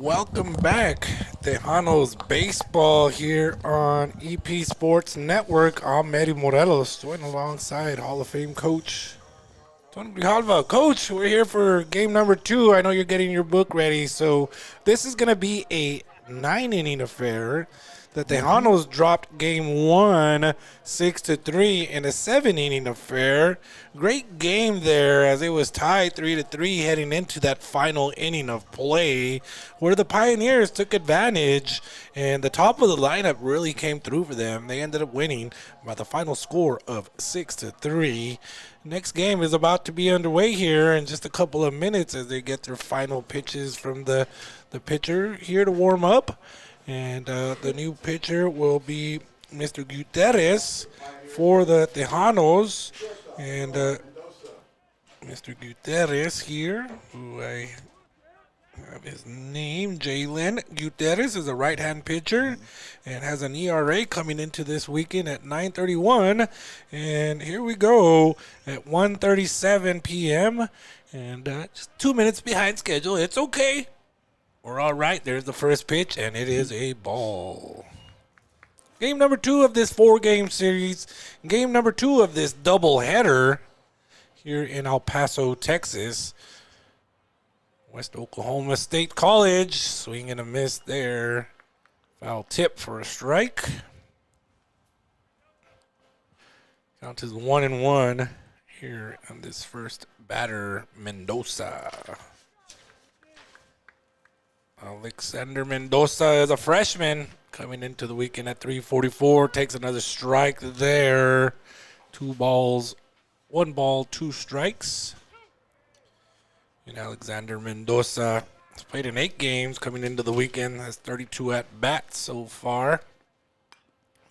welcome back. Tejanos baseball here on EP Sports Network. I'm Eddie Morelos, joined alongside Hall of Fame coach Tony Grijalva. Coach, we're here for game number 2. I know you're getting your book ready, so this is going to be a 9-inning affair. The Tejanos dropped game 1, 6-3 in a 7-inning affair. Great game there as it was tied 3-3 heading into that final inning of play where the Pioneers took advantage and the top of the lineup really came through for them. They ended up winning by the final score of 6-3. Next game is about to be underway here in just a couple of minutes as they get their final pitches from the pitcher here to warm up. And the new pitcher will be Mr. Gutierrez for the Tejanos. And Mr. Gutierrez here, who I have his name, Jalen Gutierrez, is a right-hand pitcher and has an ERA coming into this weekend at 9.31. And here we go at 1:37 p.m. And just 2 minutes behind schedule. It's okay. We're all right. There's the first pitch, and it is a ball. Game number 2 of this 4-game series. Game number 2 of this doubleheader here in El Paso, Texas. West Oklahoma State College. Swing and a miss there. Foul tip for a strike. Count is 1-1 here on this first batter, Mendoza. Alexander Mendoza is a freshman coming into the weekend at 344. Takes another strike there. 2 balls, 1 ball, 2 strikes. And Alexander Mendoza has played in 8 games coming into the weekend. Has 32 at-bats so far.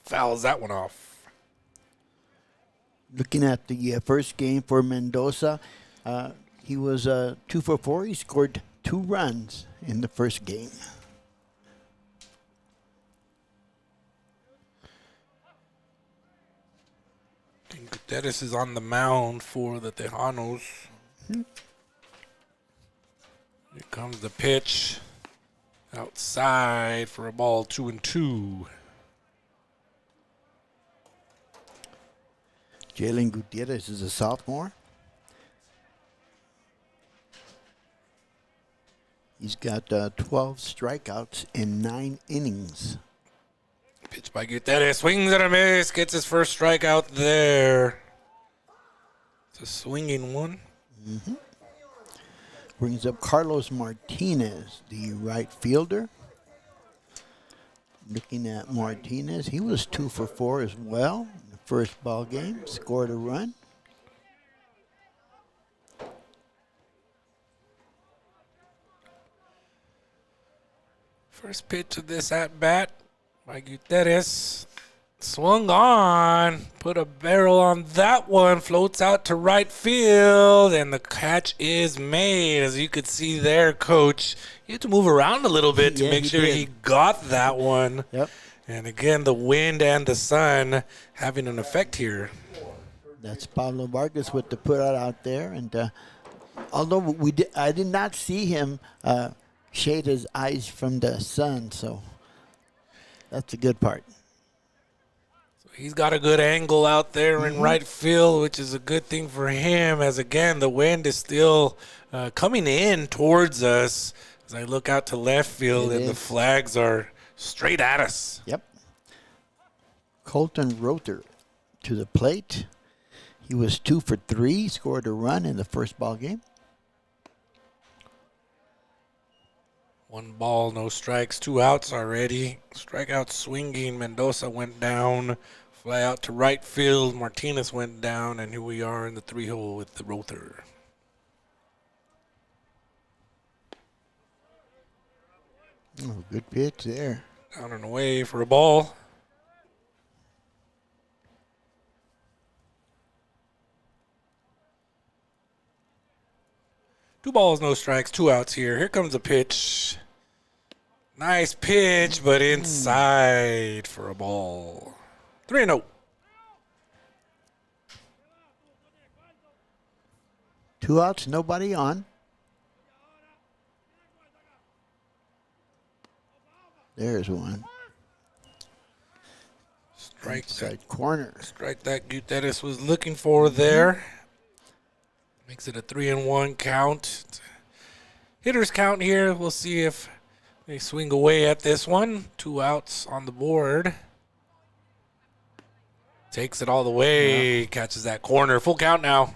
Fouls that one off. Looking at the first game for Mendoza, he was 2 for 4. He scored 2 runs in the first game. Gutierrez is on the mound for the Tejanos. Here comes the pitch. Outside for a ball, 2-2. Jalen Gutierrez is a sophomore. He's got 12 strikeouts in 9 innings. Pitch by Gutierrez. Swings and a miss. Gets his first strikeout there. It's a swinging one. Brings up Carlos Martinez, the right fielder. Looking at Martinez, he was 2 for 4 as well in the first ball game. Scored a run. First pitch of this at-bat by Gutierrez. Swung on. Put a barrel on that one. Floats out to right field. And the catch is made. As you could see there, Coach. You had to move around a little bit to make sure he got that one. Yep. And again, the wind and the sun having an effect here. That's Pablo Vargas with the put out there. And although I did not see him shade his eyes from the sun, so that's a good part. So he's got a good angle out there in right field, which is a good thing for him, as again the wind is still coming in towards us as I look out to left field and the flags are straight at us. Yep. Colton Rother to the plate. He was 2 for 3, scored a run in the first ball game. 1 ball, no strikes, 2 outs already. Strikeout swinging. Mendoza went down. Fly out to right field. Martinez went down, and here we are in the 3-hole with the Rother. Oh, good pitch there. Down and away for a ball. Two balls, no strikes, 2 outs here. Here comes the pitch. Nice pitch, but inside for a ball. 3-0. 2 outs, nobody on. There's one. Strike Side corner. Strike that Gutierrez was looking for there. Makes it a 3-1 count. Hitters count here. We'll see if they swing away at this one. 2 outs on the board. Takes it all the way. Yeah. Catches that corner. Full count now.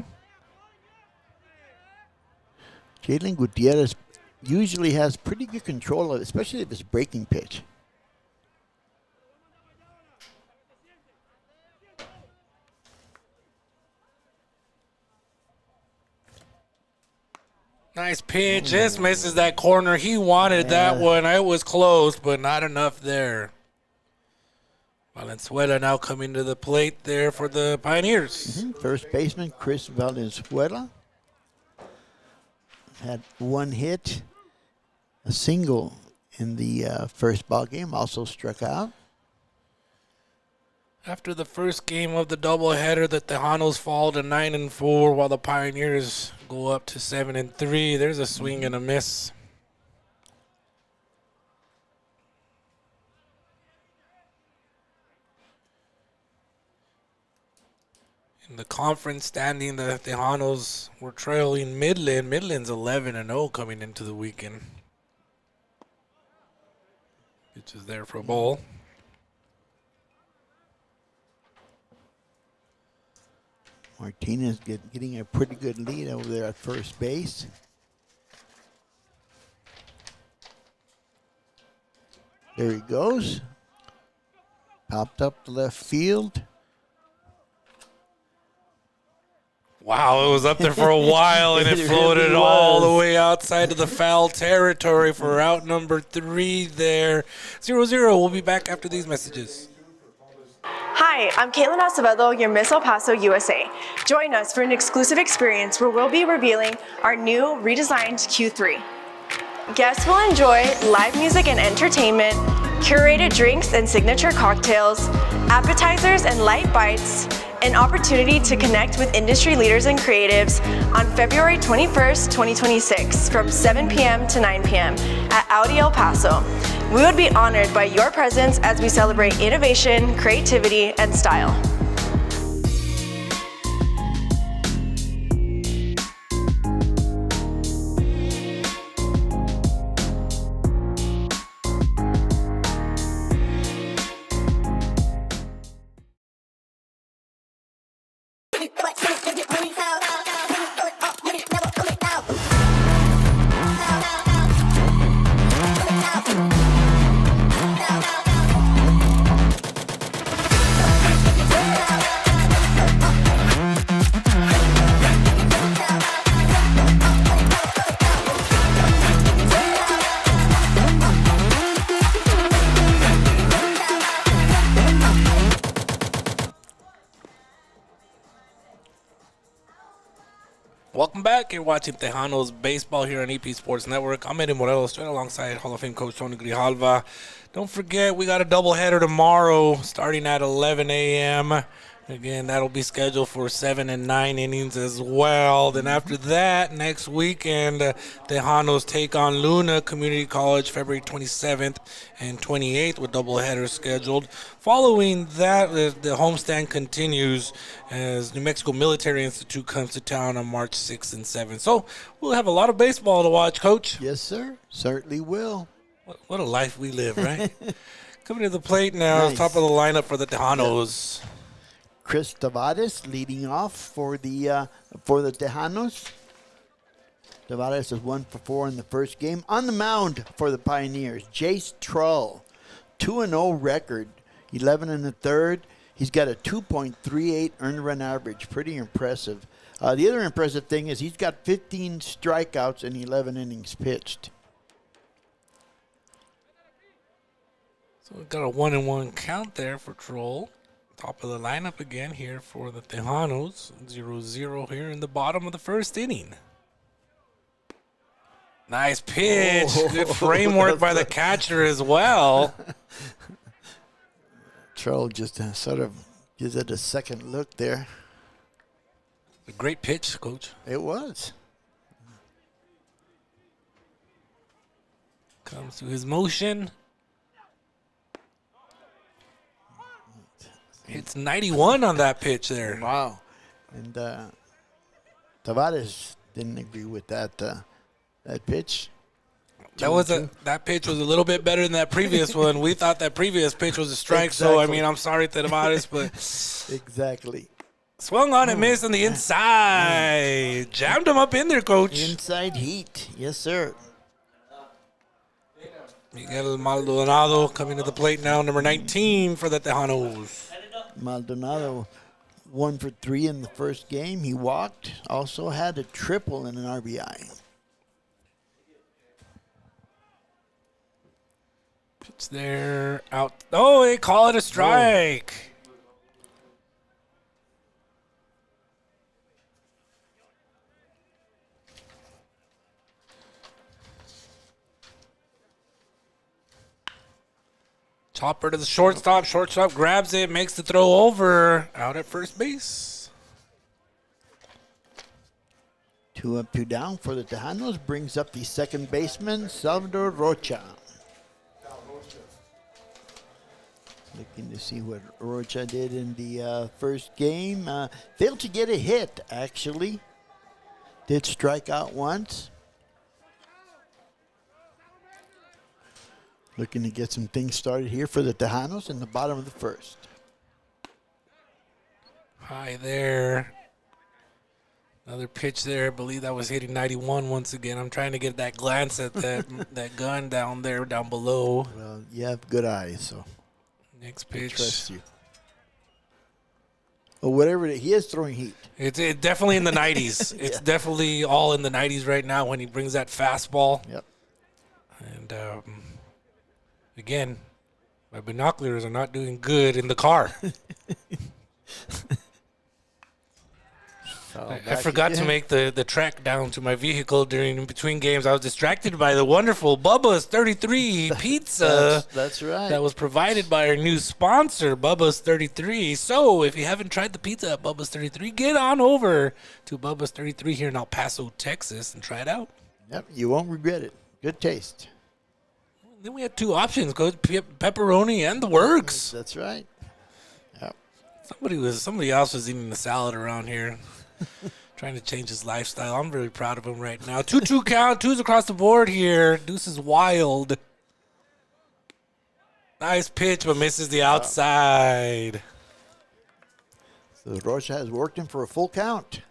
Jalen Gutierrez usually has pretty good control of it, especially if it's breaking pitch. Nice pitch. Just misses that corner. He wanted that one. It was close, but not enough there. Valenzuela now coming to the plate there for the Pioneers. First baseman Chris Valenzuela had 1 hit, a single in the first ball game, also struck out. After the first game of the doubleheader, the Tejanos fall to 9-4, while the Pioneers go up to 7-3. There's a swing and a miss. In the conference standing, the Tejanos were trailing Midland. Midland's 11-0 coming into the weekend. Which is there for a ball. Martinez getting a pretty good lead over there at first base. There he goes. Popped up the left field. Wow, it was up there for a while, and it floated all the way outside of the foul territory for out number 3 there. 0-0. We'll be back after these messages. Hi, I'm Caitlin Acevedo, your Miss El Paso, USA. Join us for an exclusive experience where we'll be revealing our new redesigned Q3. Guests will enjoy live music and entertainment, curated drinks and signature cocktails, appetizers and light bites, an opportunity to connect with industry leaders and creatives on February 21st, 2026 from 7 p.m. to 9 p.m. at Audi El Paso. We would be honored by your presence as we celebrate innovation, creativity, and style. Welcome back. You're watching Tejanos Baseball here on EP Sports Network. I'm Eddie Morelos, right alongside Hall of Fame coach Tony Grijalva. Don't forget, we got a doubleheader tomorrow starting at 11 a.m. Again, that'll be scheduled for 7 and 9 innings as well. Then after that, next weekend, Tejanos take on Luna Community College February 27th and 28th with doubleheaders scheduled. Following that, the homestand continues as New Mexico Military Institute comes to town on March 6th and 7th. So we'll have a lot of baseball to watch, Coach. Yes, sir. Certainly will. What a life we live, right? Coming to the plate now, nice. Top of the lineup for the Tejanos. Yep. Chris Tavares leading off for the Tejanos. Tavares is 1 for 4 in the first game. On the mound for the Pioneers, Jace Trull, 2-0 record, 11 in the third. He's got a 2.38 earned run average, pretty impressive. The other impressive thing is he's got 15 strikeouts in 11 innings pitched. So we've got a 1-1 count there for Trull. Top of the lineup again here for the Tejanos. 0-0 here in the bottom of the first inning. Nice pitch. Good framework by the catcher as well. Troll just sort of gives it a second look there. A great pitch, Coach. It was. Comes to his motion. Hits 91 on that pitch there. Wow. And Tavares didn't agree with that pitch. That pitch was a little bit better than that previous one. We thought that previous pitch was a strike, Exactly. so I mean, I'm sorry to Tavares, but Exactly. swung on and missed on the inside. Jammed him up in there, coach. Inside heat. Yes, sir. Miguel Maldonado coming to the plate now, number 19 for the Tejanos. Maldonado 1 for 3 in the first game. He walked. Also had a triple and an RBI. Pitch there, out. Oh, they call it a strike. Chopper to the shortstop. Shortstop grabs it, makes the throw over. Out at first base. 2 up, 2 down for the Tejanos. Brings up the second baseman, Salvador Rocha. Looking to see what Rocha did in the first game. Failed to get a hit, actually. Did strike out once. Looking to get some things started here for the Tejanos in the bottom of the first. High there. Another pitch there. I believe that was hitting 91 once again. I'm trying to get that glance at that that gun down there, down below. Well, you have good eyes, so Next I pitch. trust you. Or whatever he is throwing heat. It's definitely in the 90s. It's definitely all in the 90s right now when he brings that fastball. Yep. And again, my binoculars are not doing good in the car. I forgot to make the trek down to my vehicle during between games. I was distracted by the wonderful Bubba's 33 pizza. That's right. That was provided by our new sponsor, Bubba's 33. So if you haven't tried the pizza at Bubba's 33, get on over to Bubba's 33 here in El Paso, Texas, and try it out. Yep, you won't regret it. Good taste. Then we had two options, Coach, pepperoni and the works. That's right. Yep. Somebody else was eating the salad around here. Trying to change his lifestyle. I'm really proud of him right now. 2-2 count. Twos across the board here. Deuce is wild. Nice pitch, but misses the outside. So Rocha has worked him for a full count.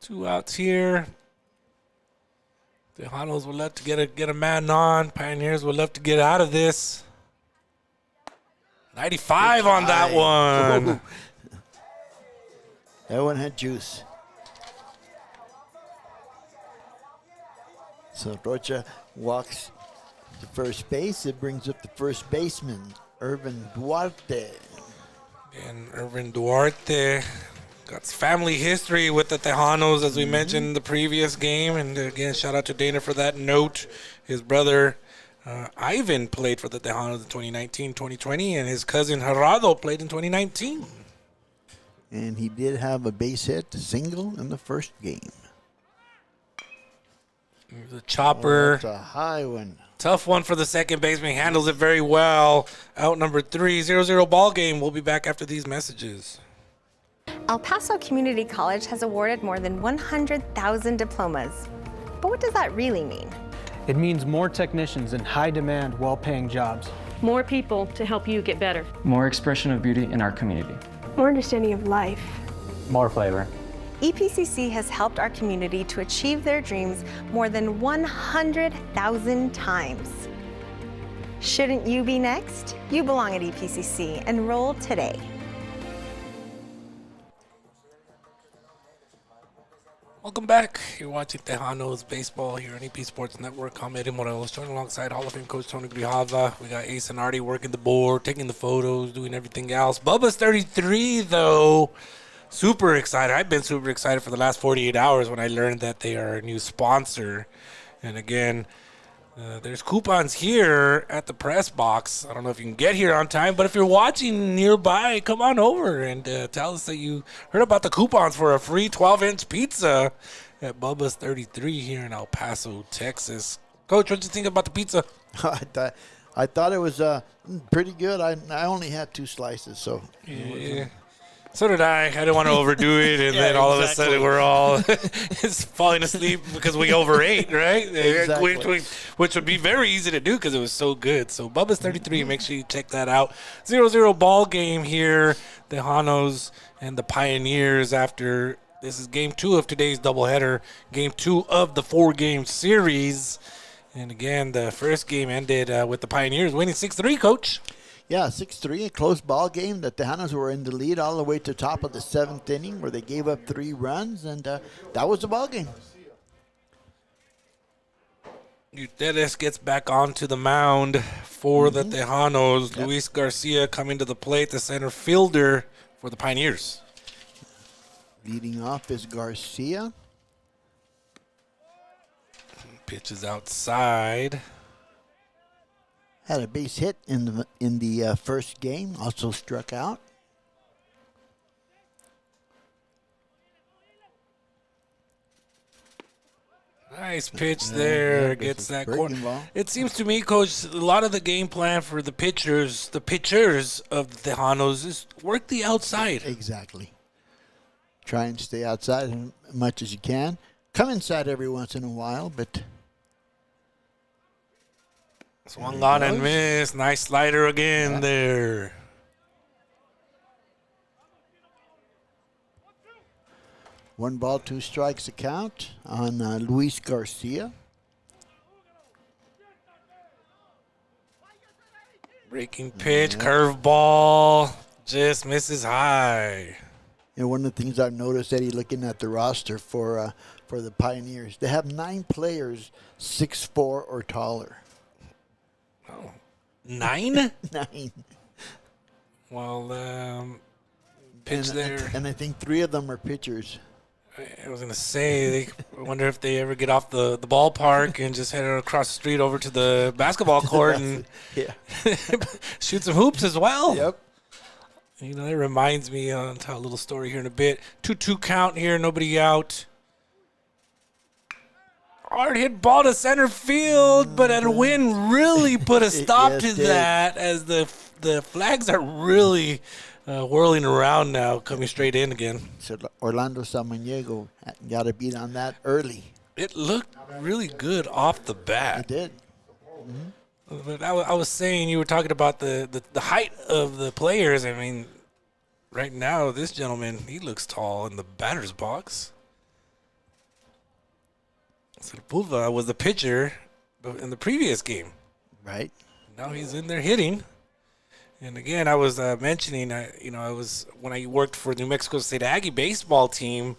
2 outs here. Tejanos would love to get a man on. Pioneers would love to get out of this. 95 on that one. That one had juice. So Rocha walks to first base. It brings up the first baseman, Irvin Duarte. And Irvin Duarte got family history with the Tejanos, as we mentioned in the previous game. And again, shout out to Dana for that note. His brother Ivan played for the Tejanos in 2019-2020, and his cousin Gerardo played in 2019. And he did have a base hit, a single in the first game. The chopper. That's a high one. Tough one for the second baseman. He handles it very well. Out number 3, 0-0 ball game. We'll be back after these messages. El Paso Community College has awarded more than 100,000 diplomas. But what does that really mean? It means more technicians in high-demand, well-paying jobs. More people to help you get better. More expression of beauty in our community. More understanding of life. More flavor. EPCC has helped our community to achieve their dreams more than 100,000 times. Shouldn't you be next? You belong at EPCC. Enroll today. Welcome back. You're watching Tejanos baseball here on EP Sports Network. I'm Eddie Morelos, joined alongside Hall of Fame coach Tony Grijalva. We got Ace and Artie working the board, taking the photos, doing everything else. Bubba's 33, though, super excited. I've been super excited for the last 48 hours when I learned that they are a new sponsor. And again, there's coupons here at the press box. I don't know if you can get here on time, but if you're watching nearby, come on over and tell us that you heard about the coupons for a free 12-inch pizza at Bubba's 33 here in El Paso, Texas. Coach, what do you think about the pizza? I thought it was pretty good. I only had 2 slices, so. Yeah. So did I. I didn't want to overdo it, and then all of a sudden we're all falling asleep because we overate, right? Exactly. Which would be very easy to do because it was so good. So Bubba's 33. Make sure you check that out. 0-0 ball game here. Tejanos and the Pioneers after this is game 2 of today's doubleheader. Game 2 of the 4-game series. And again, the first game ended with the Pioneers winning 6-3, Coach. Yeah, 6-3, a close ball game. The Tejanos were in the lead all the way to top of the 7th inning where they gave up 3 runs, and that was the ball game. Utedes gets back onto the mound for the Tejanos. Yep. Luis Garcia coming to the plate, the center fielder for the Pioneers. Leading off is Garcia. Pitches outside. Had a base hit in the first game, also struck out. Nice pitch there. Yeah, Gets that breaking corner. ball. It seems to me, Coach, a lot of the game plan for the pitchers of the Tejanos is work the outside. Exactly. Try and stay outside as much as you can. Come inside every once in a while, but... Swung on and missed. Nice slider again there. One ball, 2 strikes account on Luis Garcia. Breaking pitch, curveball, just misses high. You know, one of the things I've noticed, Eddie, looking at the roster for the Pioneers, they have 9 players 6'4" or taller. 9? 9. Well, pitch there. And I think 3 of them are pitchers. I was going to say, I wonder if they ever get off the ballpark and just head across the street over to the basketball court and shoot some hoops as well. Yep. You know, it reminds me, I'll tell a little story here in a bit. 2-2 count here, nobody out. Hard hit ball to center field, but a wind really put a stop to that as the flags are really whirling around now, coming straight in again. So Orlando Samaniego got a beat on that early. It looked really good off the bat. It did. But I was saying, you were talking about the height of the players. I mean, right now, this gentleman, he looks tall in the batter's box. Sepulveda was the pitcher in the previous game. Right. Now he's in there hitting. And again, I was mentioning, I was when I worked for the New Mexico State Aggie baseball team,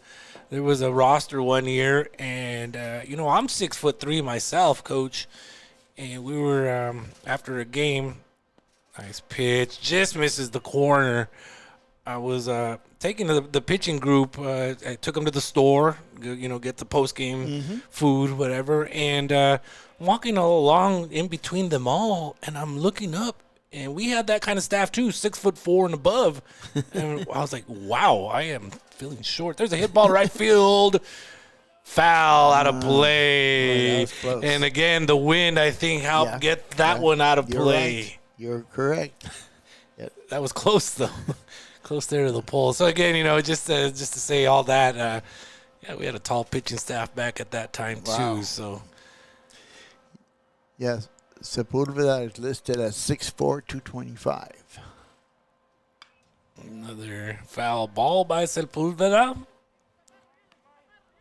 there was a roster one year, and I'm 6'3" myself, Coach, and we were after a game, nice pitch, just misses the corner. I was taking the pitching group. I took them to the store, get the post game food, whatever, and walking along in between them all, and I'm looking up. And we had that kind of staff too, 6'4" and above. And I was like, wow, I am feeling short. There's a hit ball to right field. Foul out of play. And again, the wind, I think, helped get that one out of play. Right. You're correct. That was close, though. Close there to the pole. So again, just to say all that, we had a tall pitching staff back at that time too. So yes. Sepulveda is listed as 6'4", 225. Another foul ball by Sepulveda.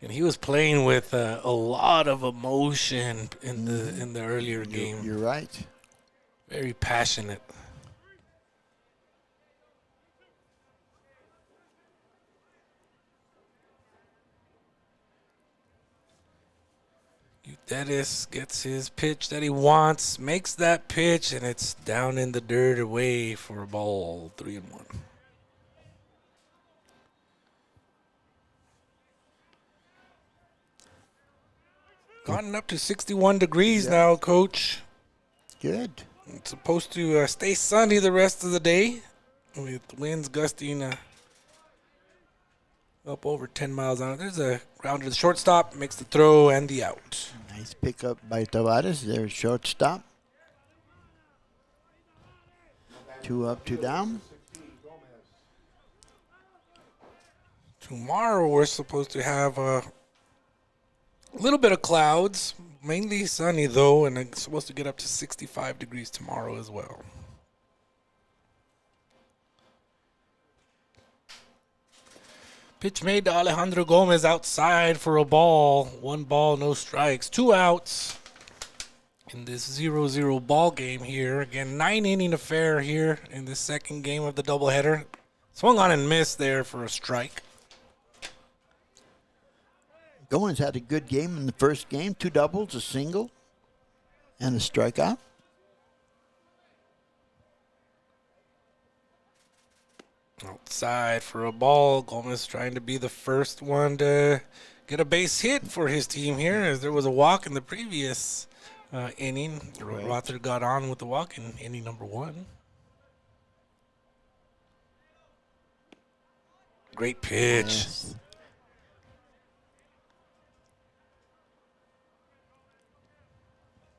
And he was playing with a lot of emotion in the earlier game. You're right. Very passionate. Utedes gets his pitch that he wants, makes that pitch, and it's down in the dirt away for a ball, 3-1. Gotten up to 61 degrees now, Coach. Good. It's supposed to stay sunny the rest of the day with winds gusting up over 10 miles an hour. There's a grounder to the shortstop, makes the throw and the out. Nice pickup by Tavares, their shortstop. 2 up, 2 down. Tomorrow we're supposed to have a little bit of clouds, mainly sunny though, and it's supposed to get up to 65 degrees tomorrow as well. Pitch made to Alejandro Gomez outside for a ball. 1 ball, no strikes. 2 outs in this 0-0 ball game here. Again, 9-inning affair here in the second game of the doubleheader. Swung on and missed there for a strike. Gomez had a good game in the first game. 2 doubles, a single, and a strikeout. Outside for a ball. Gomez trying to be the first one to get a base hit for his team here, as there was a walk in the previous inning. Right. Rother got on with the walk in inning number 1. Great pitch. Yes.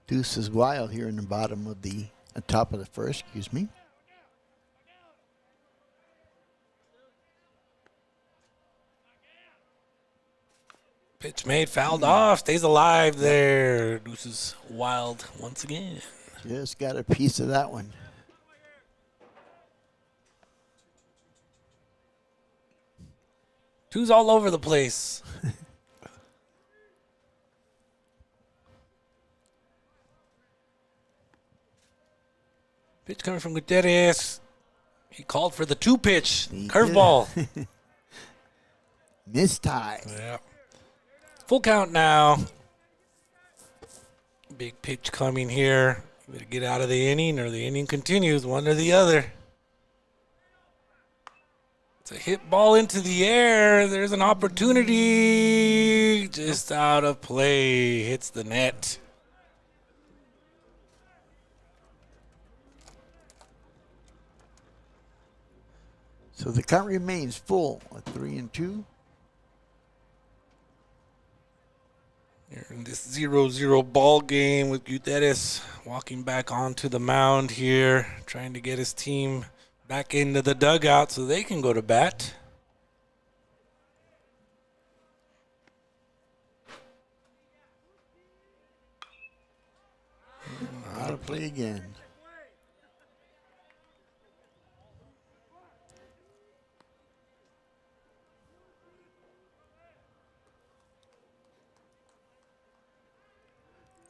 Deuce is wild here in the bottom of the top of the first, excuse me. Pitch made, fouled off, stays alive there. Deuce is wild once again. Just got a piece of that one. Two's all over the place. Pitch coming from Gutierrez. He called for the 2 pitch. He Curveball. Mistie. Yeah. Full count now. Big pitch coming here. Better get out of the inning or the inning continues, one or the other. It's a hit ball into the air. There's an opportunity. Just out of play. Hits the net. So the count remains full at 3-2. Here in this 0-0 ball game with Gutierrez walking back onto the mound here, trying to get his team back into the dugout so they can go to bat. Out of play again.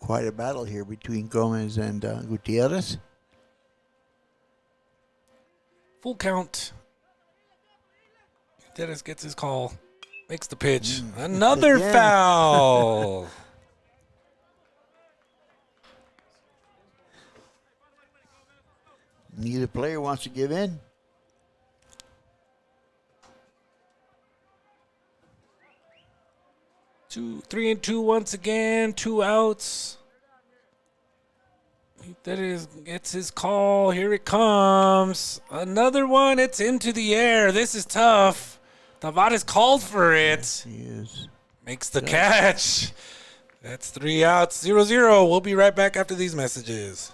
Quite a battle here between Gomez and Gutierrez. Full count. Gutierrez gets his call, makes the pitch. Another Again. foul. Neither player wants to give in. Two, 3-2 once again. 2 outs. Gutierrez gets his call. Here it comes. Another one. It's into the air. This is tough. Tavares called for it. He is. Makes the catch. That's 3 outs. 0-0. We'll be right back after these messages.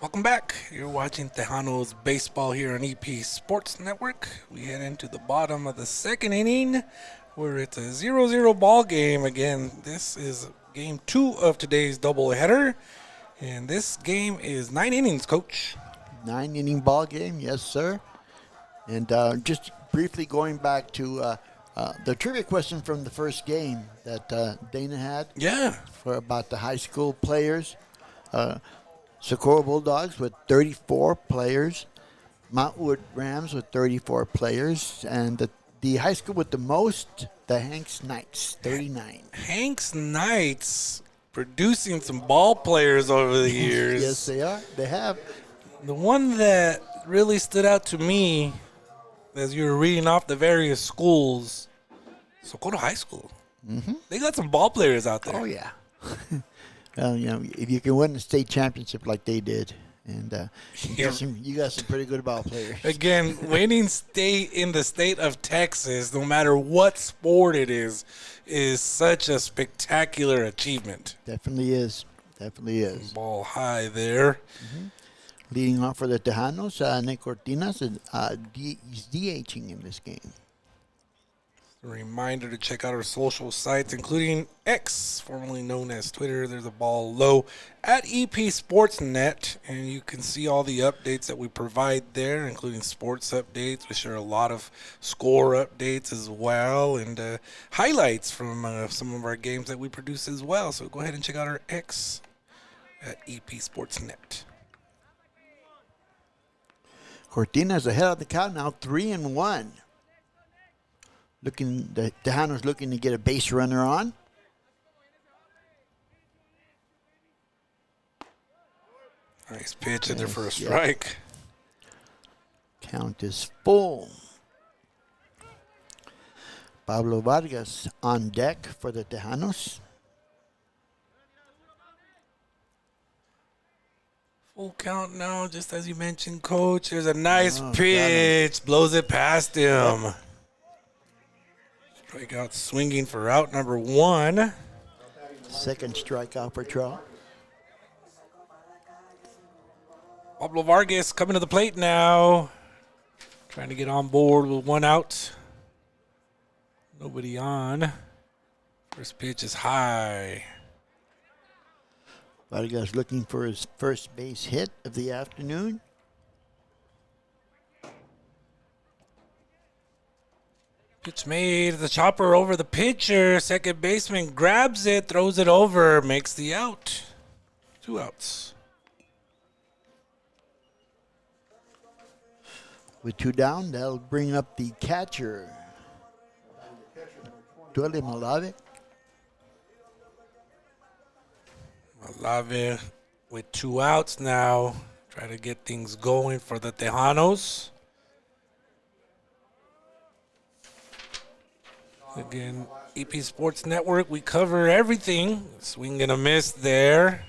Welcome back. You're watching Tejanos baseball here on EP Sports Network. We head into the bottom of the second inning where it's a 0-0 ball game. Again, this is game 2 of today's doubleheader. And this game is 9 innings, Coach. 9-inning ball game, yes, sir. And just briefly going back to the trivia question from the first game that Dana had. Yeah. For about the high school players. Socorro Bulldogs with 34 players. Montwood Rams with 34 players. And the high school with the most, the Hanks Knights, 39. Hanks Knights producing some ball players over the years. Yes, they are. They have. The one that really stood out to me as you were reading off the various schools, Socorro High School. Mm-hmm. They got some ball players out there. Oh, yeah. Well, if you can win a state championship like they did, and you got some pretty good ball players. Again, winning state in the state of Texas, no matter what sport it is such a spectacular achievement. Definitely is. Definitely is. Ball high there. Mm-hmm. Leading off for the Tejanos, Nick Cortinas is DHing in this game. A reminder to check out our social sites, including X, formerly known as Twitter. There's a ball low at EP Sportsnet, and you can see all the updates that we provide there, including sports updates. We share a lot of score updates as well, and highlights from some of our games that we produce as well. So go ahead and check out our X at EP Sportsnet. Cortinas ahead of the count now, 3-1. The Tejanos looking to get a base runner on. Nice pitch in there for a strike. Count is full. Pablo Vargas on deck for the Tejanos. Full count now, just as you mentioned, Coach. There's a nice pitch. Blows it past him. Yep. Strikeout swinging for out number 1. Second strikeout for Trout. Pablo Vargas coming to the plate now. Trying to get on board with 1 out. Nobody on. First pitch is high. Vargas looking for his first base hit of the afternoon. Pitch made. The chopper over the pitcher. Second baseman grabs it, throws it over, makes the out. 2 outs. With 2 down, that'll bring up the catcher, Duele Malave. Malave with 2 outs now. Try to get things going for the Tejanos. Again, EP Sports Network, we cover everything. Swing and a miss there.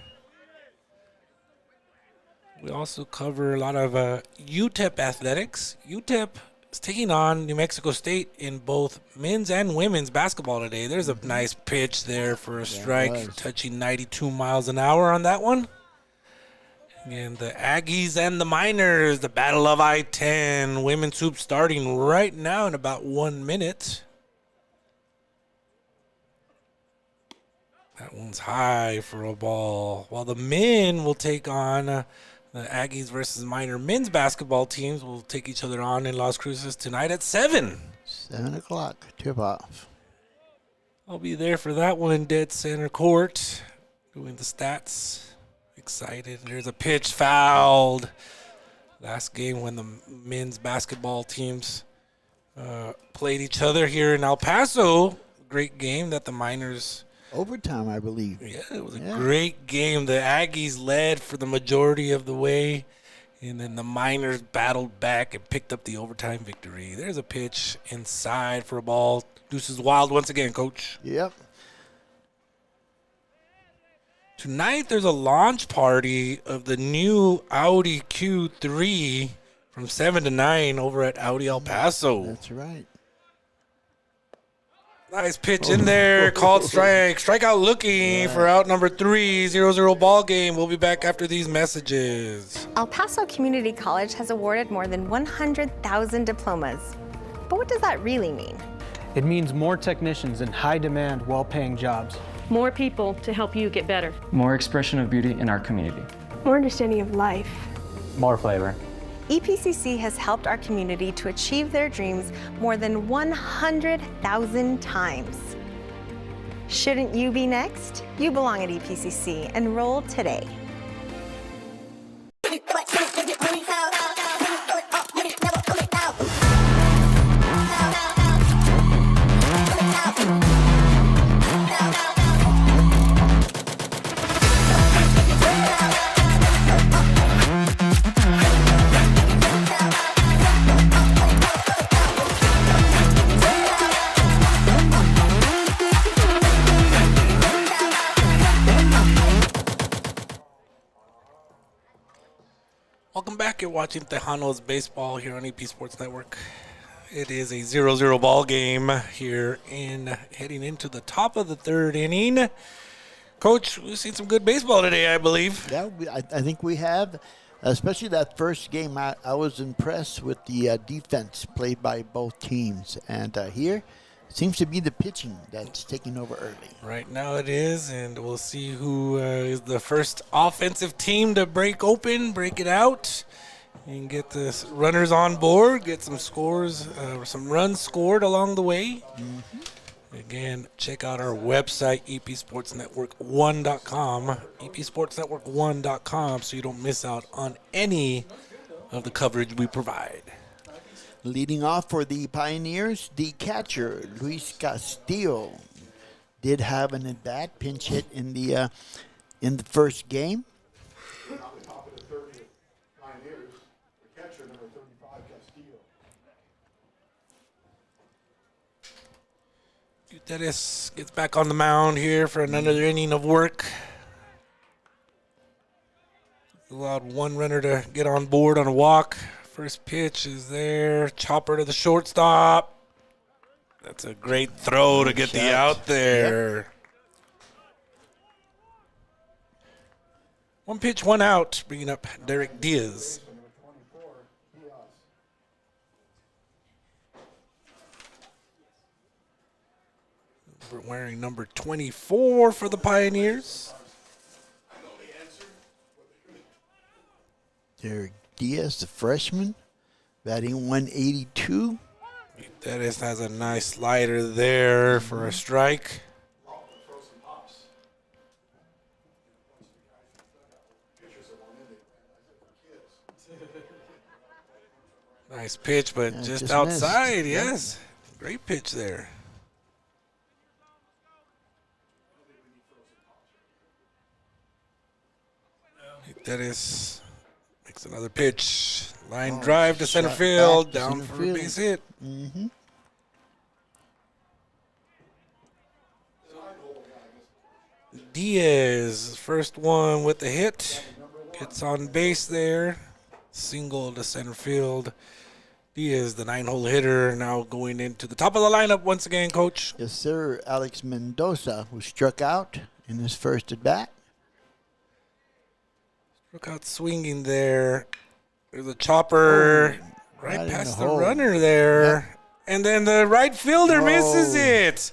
We also cover a lot of UTEP athletics. UTEP is taking on New Mexico State in both men's and women's basketball today. There's a nice pitch there for a strike, touching 92 miles an hour on that one. And the Aggies and the Miners, the Battle of I-10. Women's hoop starting right now in about 1 minute. That one's high for a ball. While the men will take on the Aggies versus Miner men's basketball teams will take each other on in Las Cruces tonight at 7. 7 o'clock, tip off. I'll be there for that one, dead center court, doing the stats. Excited. There's a pitch fouled. Last game when the men's basketball teams played each other here in El Paso. Great game that the Miners... Overtime, I believe. Yeah, it was a great game. The Aggies led for the majority of the way, and then the Miners battled back and picked up the overtime victory. There's a pitch inside for a ball. Deuces wild once again, Coach. Yep. Tonight, there's a launch party of the new Audi Q3 from 7 to 9 over at Audi El Paso. That's right. Nice pitch in there, called strike. Strikeout looking for out number 3, 0-0 ball game. We'll be back after these messages. El Paso Community College has awarded more than 100,000 diplomas. But what does that really mean? It means more technicians in high-demand, well-paying jobs. More people to help you get better. More expression of beauty in our community. More understanding of life. More flavor. EPCC has helped our community to achieve their dreams more than 100,000 times. Shouldn't you be next? You belong at EPCC. Enroll today. Welcome back. You're watching Tejanos baseball here on EP Sports Network. It is a 0-0 ball game here heading into the top of the third inning. Coach, we've seen some good baseball today, I believe. Yeah, I think we have, especially that first game. I was impressed with the defense played by both teams. And here seems to be the pitching that's taking over early. Right now it is, and we'll see who is the first offensive team to break it out, and get the runners on board, get some scores, some runs scored along the way. Again, check out our website, epsportsnetwork1.com, epsportsnetwork1.com, so you don't miss out on any of the coverage we provide. Leading off for the Pioneers, the catcher, Luis Castillo, did have an at-bat pinch hit in the first game. Gutierrez gets back on the mound here for another inning of work. Allowed one runner to get on board on a walk. First pitch is there. Chopper to the shortstop. That's a great throw to get the out there. Yep. One pitch, one out, bringing up Derek Diaz. Wearing number 24 for the Pioneers. Derek Diaz, the freshman, batting 182. That has a nice slider there for a strike. Nice pitch, but just outside, missed. Yes. Great pitch there. That makes another pitch. Line drive to center field, down for a base hit. Diaz, first one with the hit, gets on base there. Single to center field. Diaz, the 9-hole hitter, now going into the top of the lineup once again, Coach. Yes, sir. Alex Mendoza, who struck out in his first at bat. Struck out swinging there. There's a chopper right past the runner there. Yep. And then the right fielder misses it.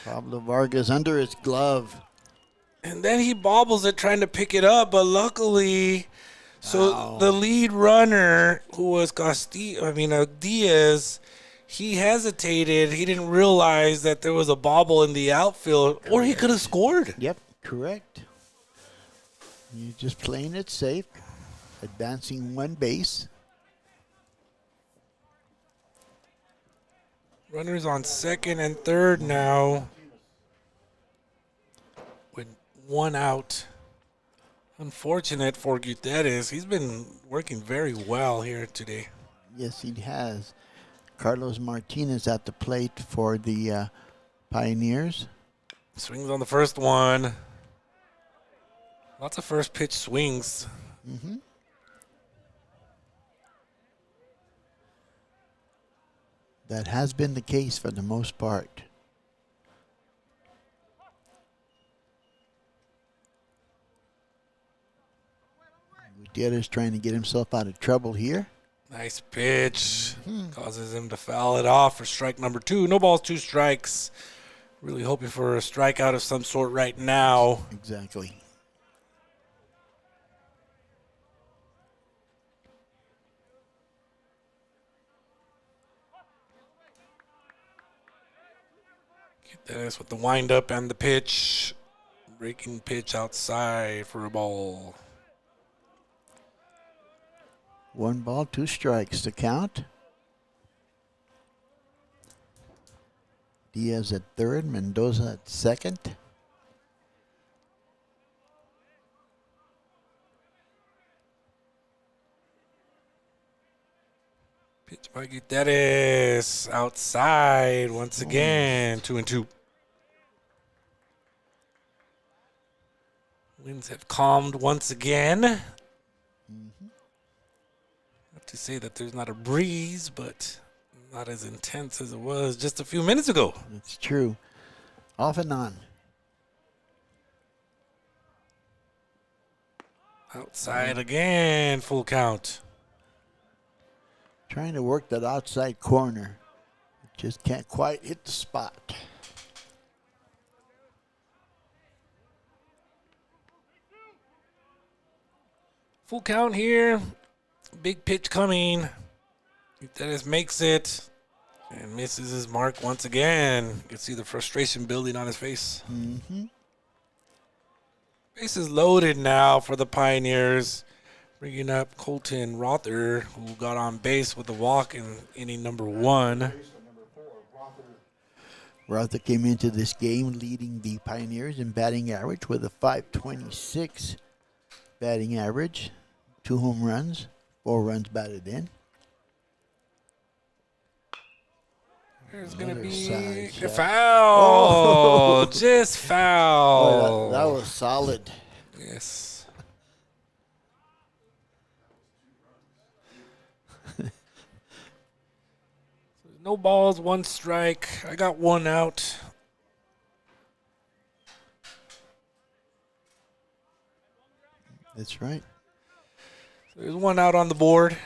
Pablo Vargas under his glove. And then he bobbles it trying to pick it up, but luckily, the lead runner, who was Diaz, he hesitated. He didn't realize that there was a bobble in the outfield, or he could have scored. Yep, correct. You're just playing it safe, advancing one base. Runners on second and third now with one out. Unfortunate for Gutierrez. He's been working very well here today. Yes, he has. Carlos Martinez at the plate for the Pioneers. Swings on the first one. Lots of first pitch swings. That has been the case for the most part. Gutierrez trying to get himself out of trouble here. Nice pitch. Causes him to foul it off for strike number 2. No balls, 2 strikes Really hoping for a strikeout of some sort right now. Exactly. That's with the windup and the pitch. Breaking pitch outside for a ball. 1 ball, 2 strikes to count. Diaz at third, Mendoza at second. Pitch by Gutierrez outside once again. 2-2. Winds have calmed once again. Not to say that there's not a breeze, but not as intense as it was just a few minutes ago. That's true. Off and on. Outside again, full count. Trying to work that outside corner. Just can't quite hit the spot. Full count here. Big pitch coming. Dennis makes it and misses his mark once again. You can see the frustration building on his face. Base is loaded now for the Pioneers. Bringing up Colton Rother, who got on base with a walk in inning number 1. Rother came into this game leading the Pioneers in batting average with a .526 batting average. 2 home runs, 4 runs batted in. There's going to Another be side a shot. foul. Just foul. Boy, that was solid. Yes. No balls, 1 strike. I got 1 out. That's right. So there's 1 out on the board.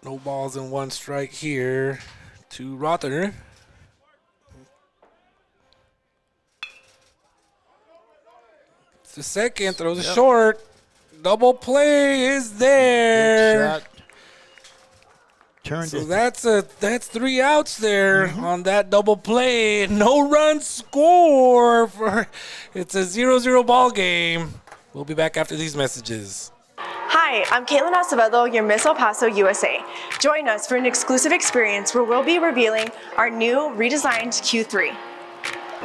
No balls and 1 strike here to Rother. It's the second, throws a short. Double play is there. Good shot. Turned So it. that's 3 outs there on that double play. No run score for it's a 0-0 ball game. We'll be back after these messages. Hi, I'm Caitlin Acevedo, your Miss El Paso, USA. Join us for an exclusive experience where we'll be revealing our new redesigned Q3.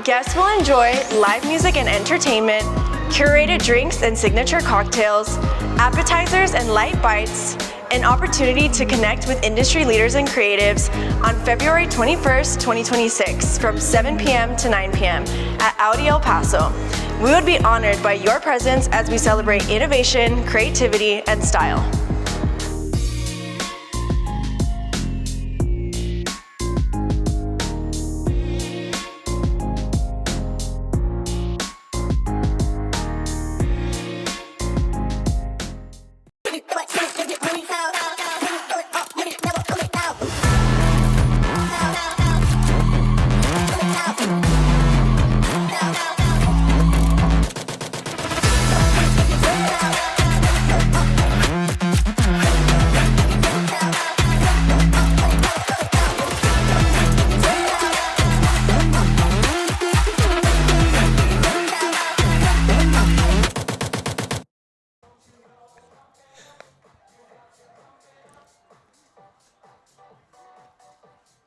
Guests will enjoy live music and entertainment, curated drinks and signature cocktails, appetizers and light bites, an opportunity to connect with industry leaders and creatives on February 21st, 2026 from 7 p.m. to 9 p.m. at Audi El Paso. We would be honored by your presence as we celebrate innovation, creativity, and style.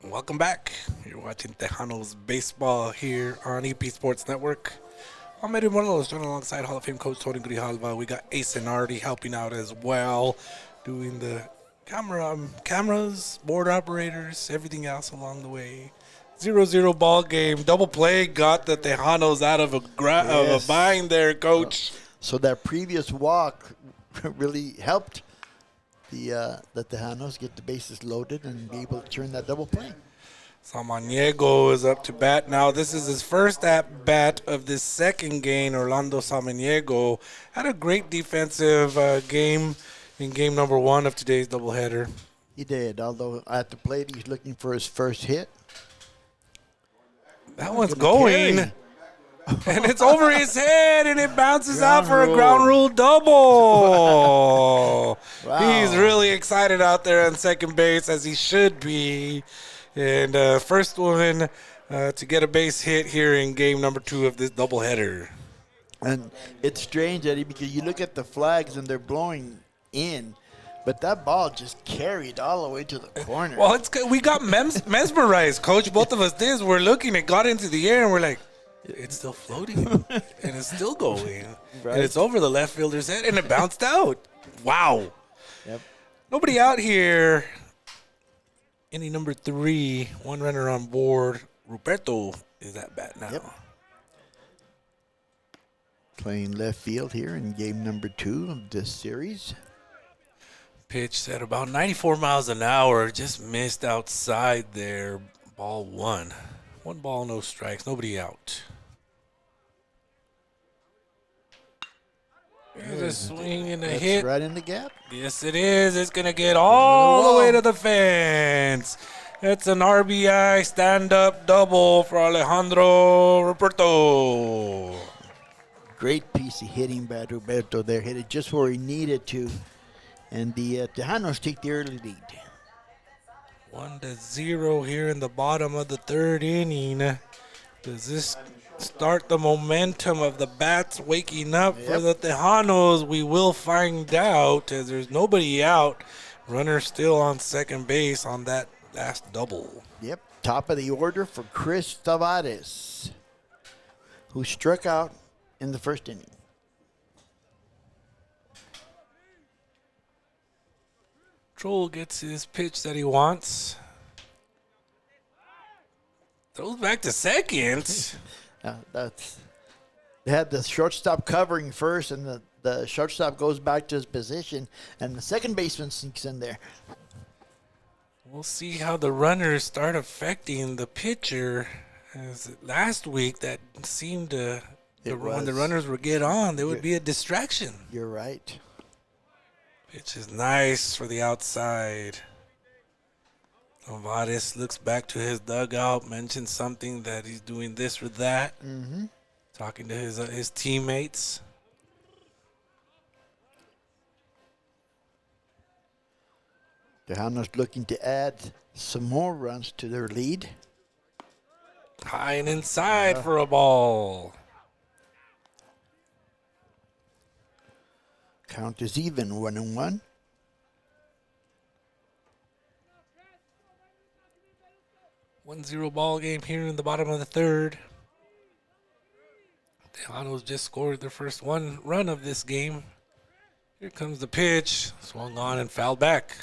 Welcome back. You're watching Tejanos baseball here on EP Sports Network. I'm Eddie Morales, joined alongside Hall of Fame coach Tony Grijalva. We got Ace and Artie helping out as well, doing the cameras, board operators, everything else along the way. 0-0 ball game. Double play got the Tejanos out of a bind there, coach. So that previous walk really helped the Tejanos get the bases loaded and be able to turn that double play. Samaniego is up to bat now. This is his first at bat of this second game. Orlando Samaniego had a great defensive game in game number 1 of today's doubleheader. He did, although at the plate he's looking for his first hit. That one's Gonna going. carry. And it's over his head, and it bounces out Ground for a rule. ground rule double. Wow. He's really excited out there on second base, as he should be. And first one to get a base hit here in game number 2 of this doubleheader. And it's strange, Eddie, because you look at the flags and they're blowing in, but that ball just carried all the way to the corner. Well, we got mesmerized, Coach. Both of us did. We're looking, it got into the air, and we're like, it's still floating, and it's still going. Right. And it's over the left fielder's head, and it bounced out. Wow. Yep. Nobody out here. Inning number 3, 1 runner on board. Ruperto is at bat now. Yep. Playing left field here in game number 2 of this series. Pitched at about 94 miles an hour. Just missed outside there. Ball 1. 1 ball, no strikes. Nobody out. There's a swing and a That's hit. right in the gap. Yes, it is. It's going to get all the way to the fence. It's an RBI stand-up double for Alejandro Ruperto. Great piece of hitting by Roberto there. Hit it just where he needed to. And the Tejanos take the early lead. 1-0 here in the bottom of the 3rd inning. Does this start the momentum of the bats waking up for the Tejanos? We will find out, as there's nobody out. Runner still on second base on that last double. Yep, top of the order for Chris Tavares, who struck out in the 1st inning. Troll gets his pitch that he wants. Throws back to second. They had the shortstop covering first, and the shortstop goes back to his position, and the second baseman sneaks in there. We'll see how the runners start affecting the pitcher. As last week, that seemed to, when the runners would get on, there would be a distraction. You're right. Pitch is nice for the outside. Tavares looks back to his dugout, mentions something that he's doing this or that. Mm-hmm. Talking to his teammates. Tejanos looking to add some more runs to their lead. High and inside for a ball. Count is even, 1-1. One zero ball game here in the bottom of the 3rd. Tejanos just scored their first one run of this game. Here comes the pitch. Swung on and fouled back.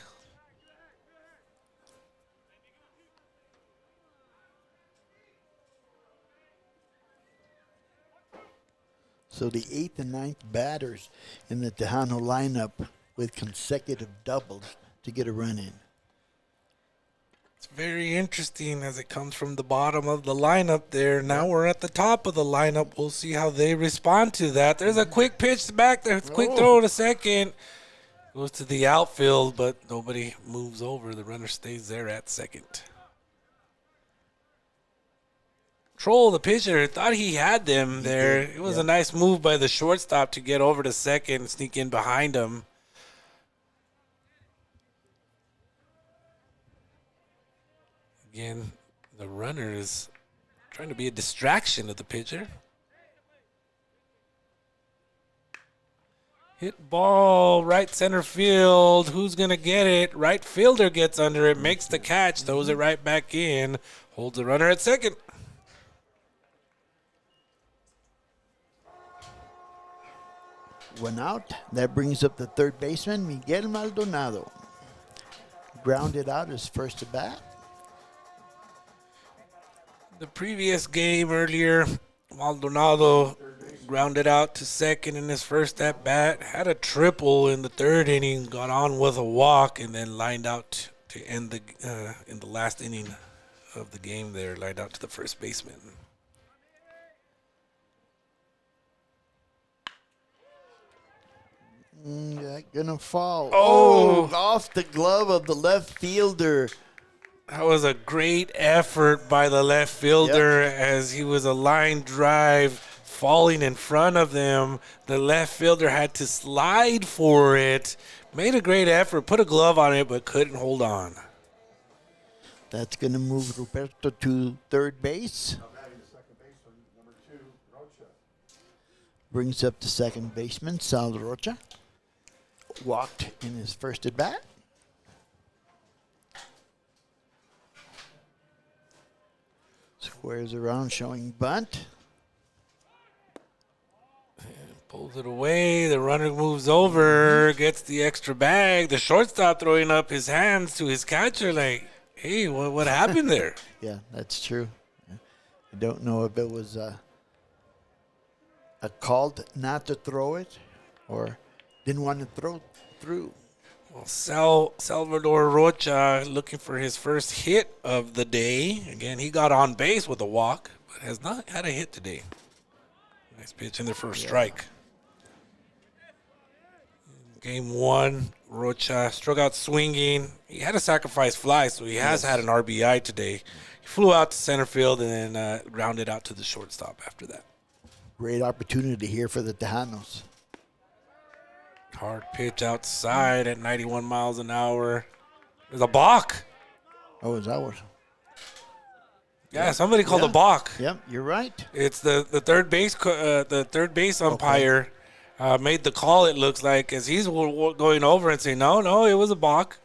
So the 8th and 9th batters in the Tejano lineup with consecutive doubles to get a run in. It's very interesting as it comes from the bottom of the lineup there. Now we're at the top of the lineup. We'll see how they respond to that. There's a quick pitch back there. Quick throw to second. Goes to the outfield, but nobody moves over. The runner stays there at second. Troll, the pitcher, thought he had them there. It was a nice move by the shortstop to get over to second and sneak in behind him. Again, the runner is trying to be a distraction of the pitcher. Hit ball, right center field. Who's going to get it? Right fielder gets under it, makes the catch, throws it right back in, holds the runner at second. One out. That brings up the 3rd baseman, Miguel Maldonado. Grounded out his first at bat. The previous game earlier, Maldonado grounded out to second in his first at bat, had a triple in the 3rd inning, got on with a walk, and then lined out to end the in the last inning of the game there, lined out to the first baseman. Gonna fall. Oh, off the glove of the left fielder. That was a great effort by the left fielder as he was a line drive falling in front of them. The left fielder had to slide for it. Made a great effort, put a glove on it, but couldn't hold on. That's going to move Roberto to third base. Brings up the second baseman, Sal Rocha. Walked in his first at bat. Squares around, showing bunt. Pulls it away. The runner moves over, gets the extra bag. The shortstop throwing up his hands to his catcher like, hey, what happened there? Yeah, that's true. I don't know if it was a called not to throw it or didn't want to throw through. Well, Salvador Rocha looking for his first hit of the day. Again, he got on base with a walk, but has not had a hit today. Nice pitch in there for a strike. Game one, Rocha struck out swinging. He had a sacrifice fly, so he has had an RBI today. He flew out to center field and then grounded out to the shortstop after that. Great opportunity here for the Tejanos. Hard pitch outside at 91 miles an hour. There's a balk. Oh, is that what? Yeah, somebody called a balk. Yep, you're right. It's the third base umpire made the call. It looks like as he's going over and saying, no, it was a balk.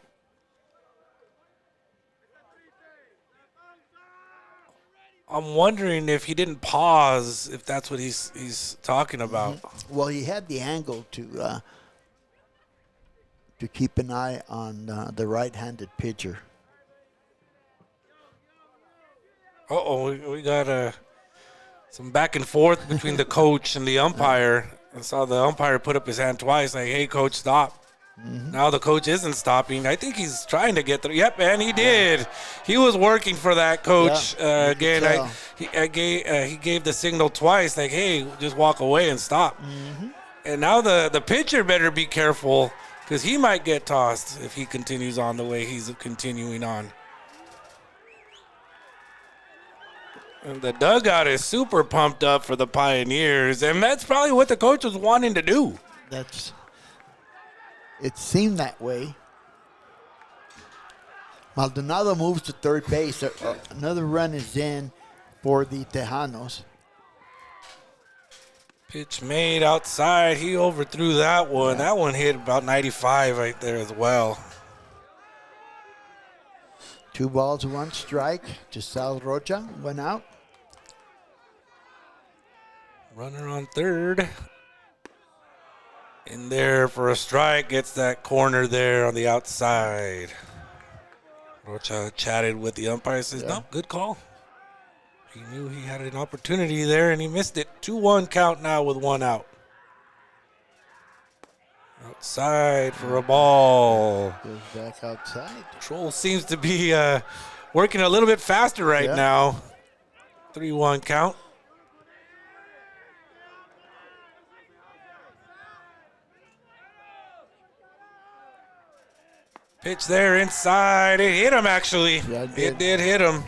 I'm wondering if he didn't pause, if that's what he's talking about. Well, he had the angle to keep an eye on the right-handed pitcher. We got some back and forth between the coach and the umpire. I saw the umpire put up his hand twice, like, hey, coach, stop. Now the coach isn't stopping. I think he's trying to get through. Yep, and he did. He was working for that coach. Again, he gave the signal twice, like, hey, just walk away and stop. And now the pitcher better be careful because he might get tossed if he continues on the way he's continuing on. And the dugout is super pumped up for the Pioneers, and that's probably what the coach was wanting to do. It seemed that way. Maldonado moves to third base. Another run is in for the Tejanos. Pitch made outside. He overthrew that one. That one hit about 95 right there as well. 2 balls, 1 strike to Sal Rocha. 1 out. Runner on third. In there for a strike. Gets that corner there on the outside. Rocha chatted with the umpire. Says, no, good call. He knew he had an opportunity there, and he missed it. 2-1 count now with 1 out. Outside for a ball. Goes back outside. Troll seems to be working a little bit faster right now. 3-1 count. Pitch there inside. It hit him, actually. Yeah, it did hit him.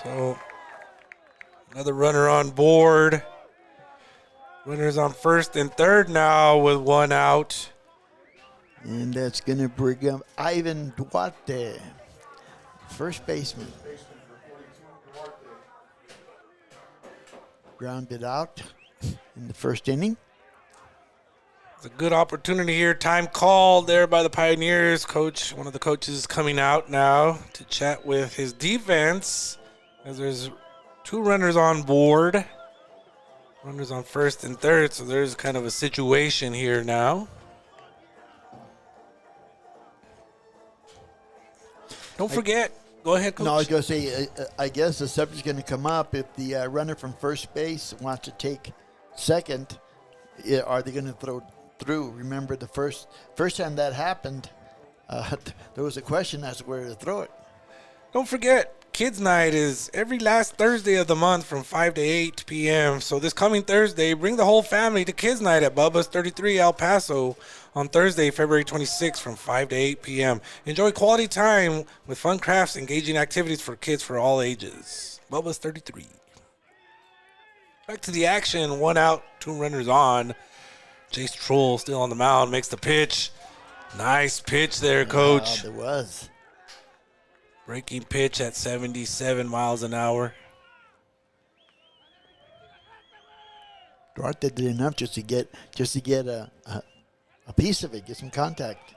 So another runner on board. Runners on first and third now with 1 out. And that's going to bring up Ivan Duarte, first baseman. Grounded out in the first inning. It's a good opportunity here. Time called there by the Pioneers. Coach, one of the coaches is coming out now to chat with his defense as there's 2 runners on board. Runners on first and third, so there's kind of a situation here now. Don't forget. Go ahead, Coach. No, I was going to say, I guess the subject's going to come up if the runner from first base wants to take second. Are they going to throw through? Remember, the first time that happened, there was a question as to where to throw it. Don't forget, Kids Night is every last Thursday of the month from 5 to 8 p.m. So this coming Thursday, bring the whole family to Kids Night at Bubba's 33 El Paso on Thursday, February 26th from 5 to 8 p.m. Enjoy quality time with fun crafts, engaging activities for kids for all ages. Bubba's 33. Back to the action. 1 out, 2 runners on. Jace Troll still on the mound, makes the pitch. Nice pitch there, Coach. It was. Breaking pitch at 77 miles an hour. Duarte did enough just to get a piece of it, get some contact.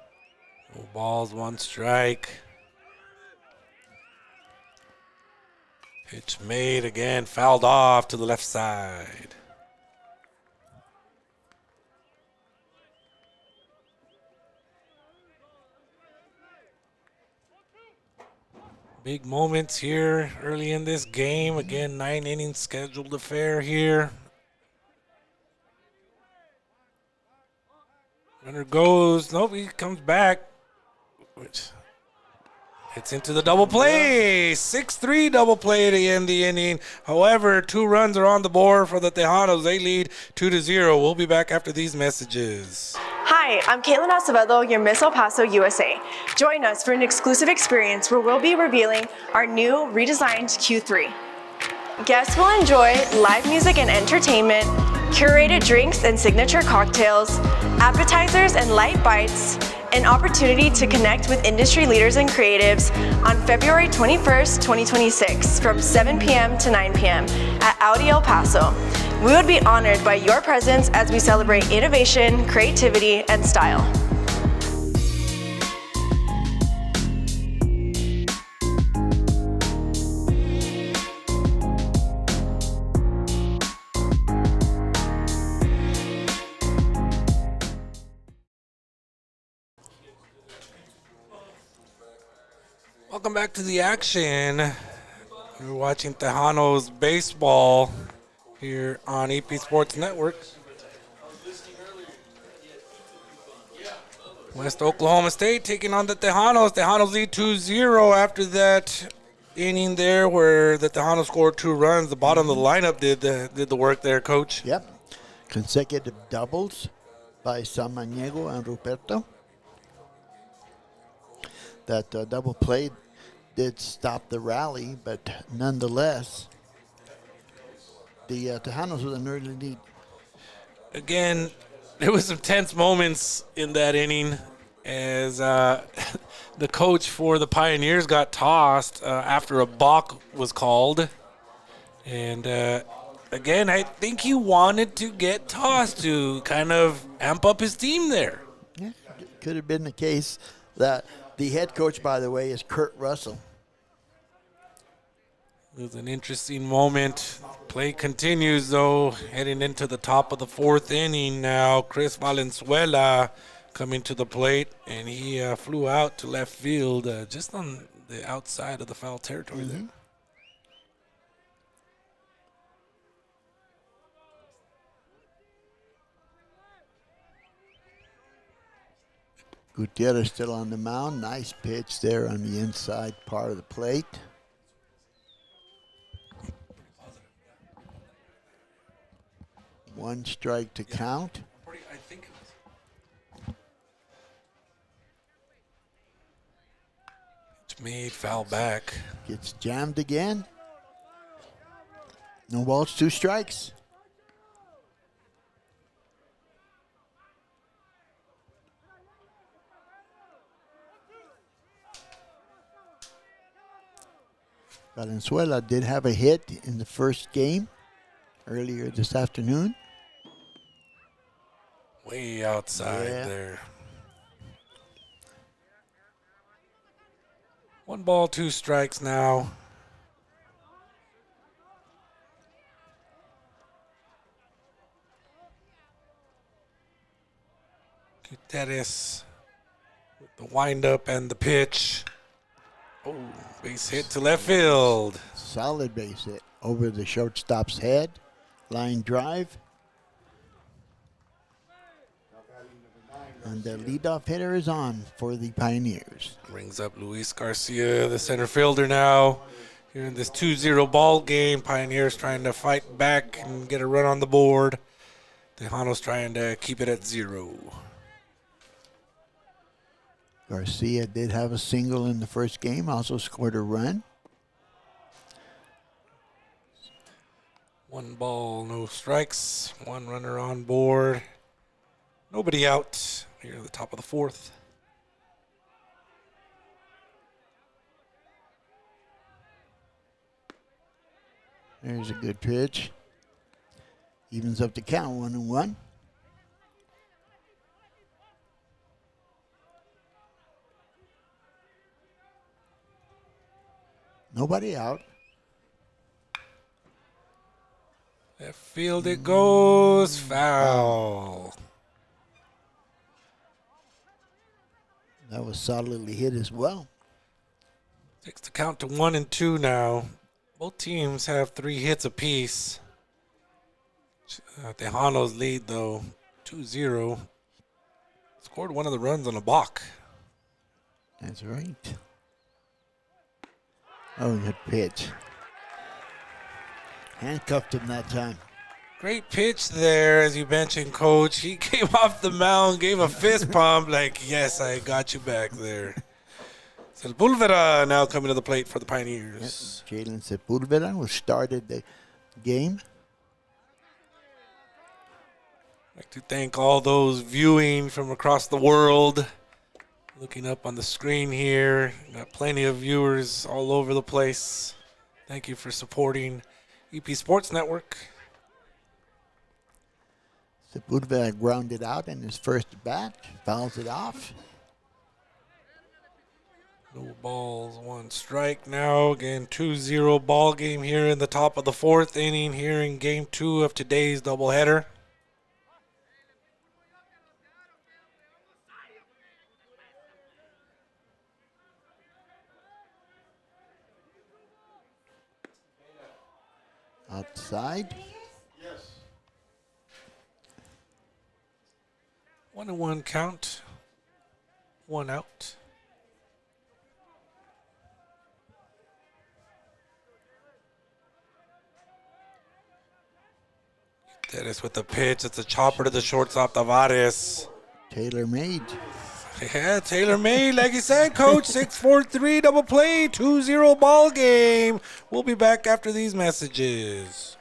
2 balls, 1 strike. Pitch made again, fouled off to the left side. Big moments here early in this game. Again, 9 innings scheduled affair here. Runner goes. Nope, he comes back. Which hits into the double play. 6-3 double play to end the inning. However, 2 runs are on the board for the Tejanos. They lead 2-0. We'll be back after these messages. Hi, I'm Caitlin Acevedo, your Miss El Paso, USA. Join us for an exclusive experience where we'll be revealing our new redesigned Q3. Guests will enjoy live music and entertainment, curated drinks and signature cocktails, appetizers and light bites, an opportunity to connect with industry leaders and creatives on February 21st, 2026 from 7 p.m. to 9 p.m. at Audi El Paso. We would be honored by your presence as we celebrate innovation, creativity, and style. Welcome back to the action. We're watching Tejanos baseball here on EP Sports Network. West Oklahoma State taking on the Tejanos. Tejanos lead 2-0 after that inning there where the Tejanos scored 2 runs. The bottom of the lineup did the work there, Coach. Yep. Consecutive doubles by Samaniego and Ruperto. That double play did stop the rally, but nonetheless, the Tejanos with an early lead. Again, there was some tense moments in that inning as the coach for the Pioneers got tossed after a balk was called. And again, I think he wanted to get tossed to kind of amp up his team there. Yeah, could have been the case. That the head coach, by the way, is Kurt Russell. It was an interesting moment. Play continues, though, heading into the top of the 4th inning now. Chris Valenzuela coming to the plate, and he flew out to left field just on the outside of the foul territory there. Gutierrez still on the mound. Nice pitch there on the inside part of the plate. One strike to count. I think it was. It's made, foul back. Gets jammed again. No balls, 2 strikes. Valenzuela did have a hit in the first game earlier this afternoon. Way outside there. 1 ball, 2 strikes now. Gutierrez with the windup and the pitch. Oh, base hit to left field. Solid base hit over the shortstop's head. Line drive. And the leadoff hitter is on for the Pioneers. Brings up Luis Garcia, the center fielder now. Here in this 2-0 ball game, Pioneers trying to fight back and get a run on the board. Tejanos trying to keep it at 0. Garcia did have a single in the first game, also scored a run. 1 ball, no strikes. 1 runner on board. Nobody out here at the top of the 4th. There's a good pitch. Evens up the count, 1-1. Nobody out. Left field it goes. Foul. That was solidly hit as well. Takes the count to 1-2 now. Both teams have 3 hits apiece. Tejanos lead though, 2-0. Scored one of the runs on a balk. That's right. Oh, good pitch. Handcuffed him that time. Great pitch there, as you mentioned, Coach. He came off the mound, gave a fist pump, like, yes, I got you back there. Sepulveda now coming to the plate for the Pioneers. Yep. Jalen Sepulveda, who started the game. I'd like to thank all those viewing from across the world. Looking up on the screen here, got plenty of viewers all over the place. Thank you for supporting EP Sports Network. Sepulveda grounded out in his first bat, fouls it off. No balls, 1 strike now. Again, 2-0 ball game here in the top of the 4th inning here in game 2 of today's doubleheader. Outside. 1-1 count. 1 out. That is with the pitch. It's a chopper to the shortstop, Tavares. Tailor-made. Yeah, tailor-made, like you said, Coach. 6-4-3 double play, 2-0 ball game. We'll be back after these messages.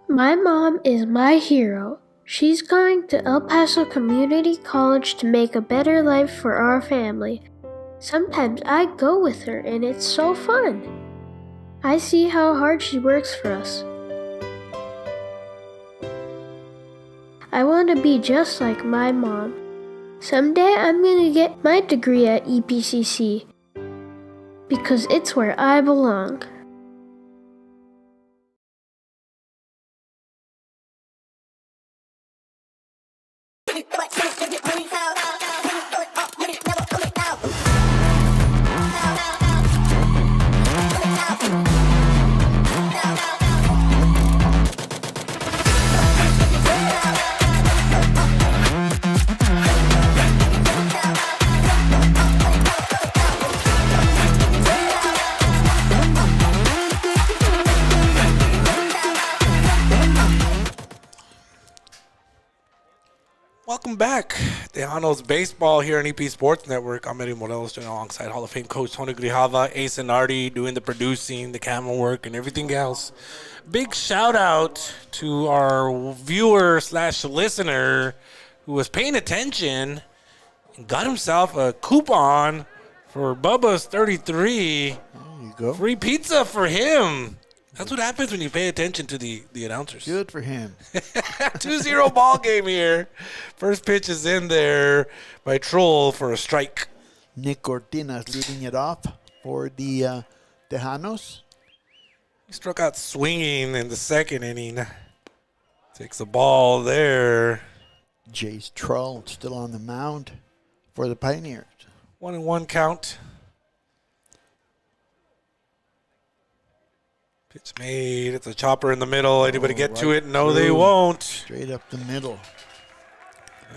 My mom is my hero. She's going to El Paso Community College to make a better life for our family. Sometimes I go with her and it's so fun. I see how hard she works for us. I want to be just like my mom. Someday I'm going to get my degree at EPCC because it's where I belong. Welcome back. Tejanos baseball here on EP Sports Network. I'm Eddie Morelos, doing alongside Hall of Fame coach Tony Grijalva, Ace and Artie doing the producing, the camera work, and everything else. Big shout out to our viewer slash listener who was paying attention and got himself a coupon for Bubba's 33. There you go. Free pizza for him. That's what happens when you pay attention to the announcers. Good for him. 2-0 ball game here. First pitch is in there by Troll for a strike. Nick Cortinas leading it off for the Tejanos. He struck out swinging in the second inning. Takes a ball there. Jace Trull still on the mound for the Pioneers. 1-1 count. Pitch made. It's a chopper in the middle. Anybody get to it? No, they won't. Straight up the middle.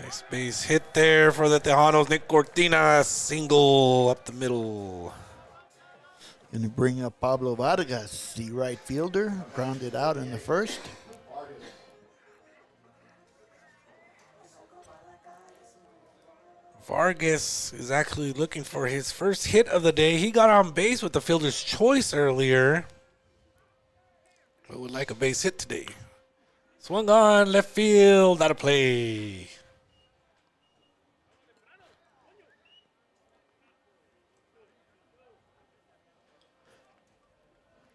Nice base hit there for the Tejanos. Nick Cortinas, single up the middle. Going to bring up Pablo Vargas, the right fielder, grounded out in the first. Vargas is actually looking for his first hit of the day. He got on base with the fielder's choice earlier, but would like a base hit today. Swung on, left field, out of play.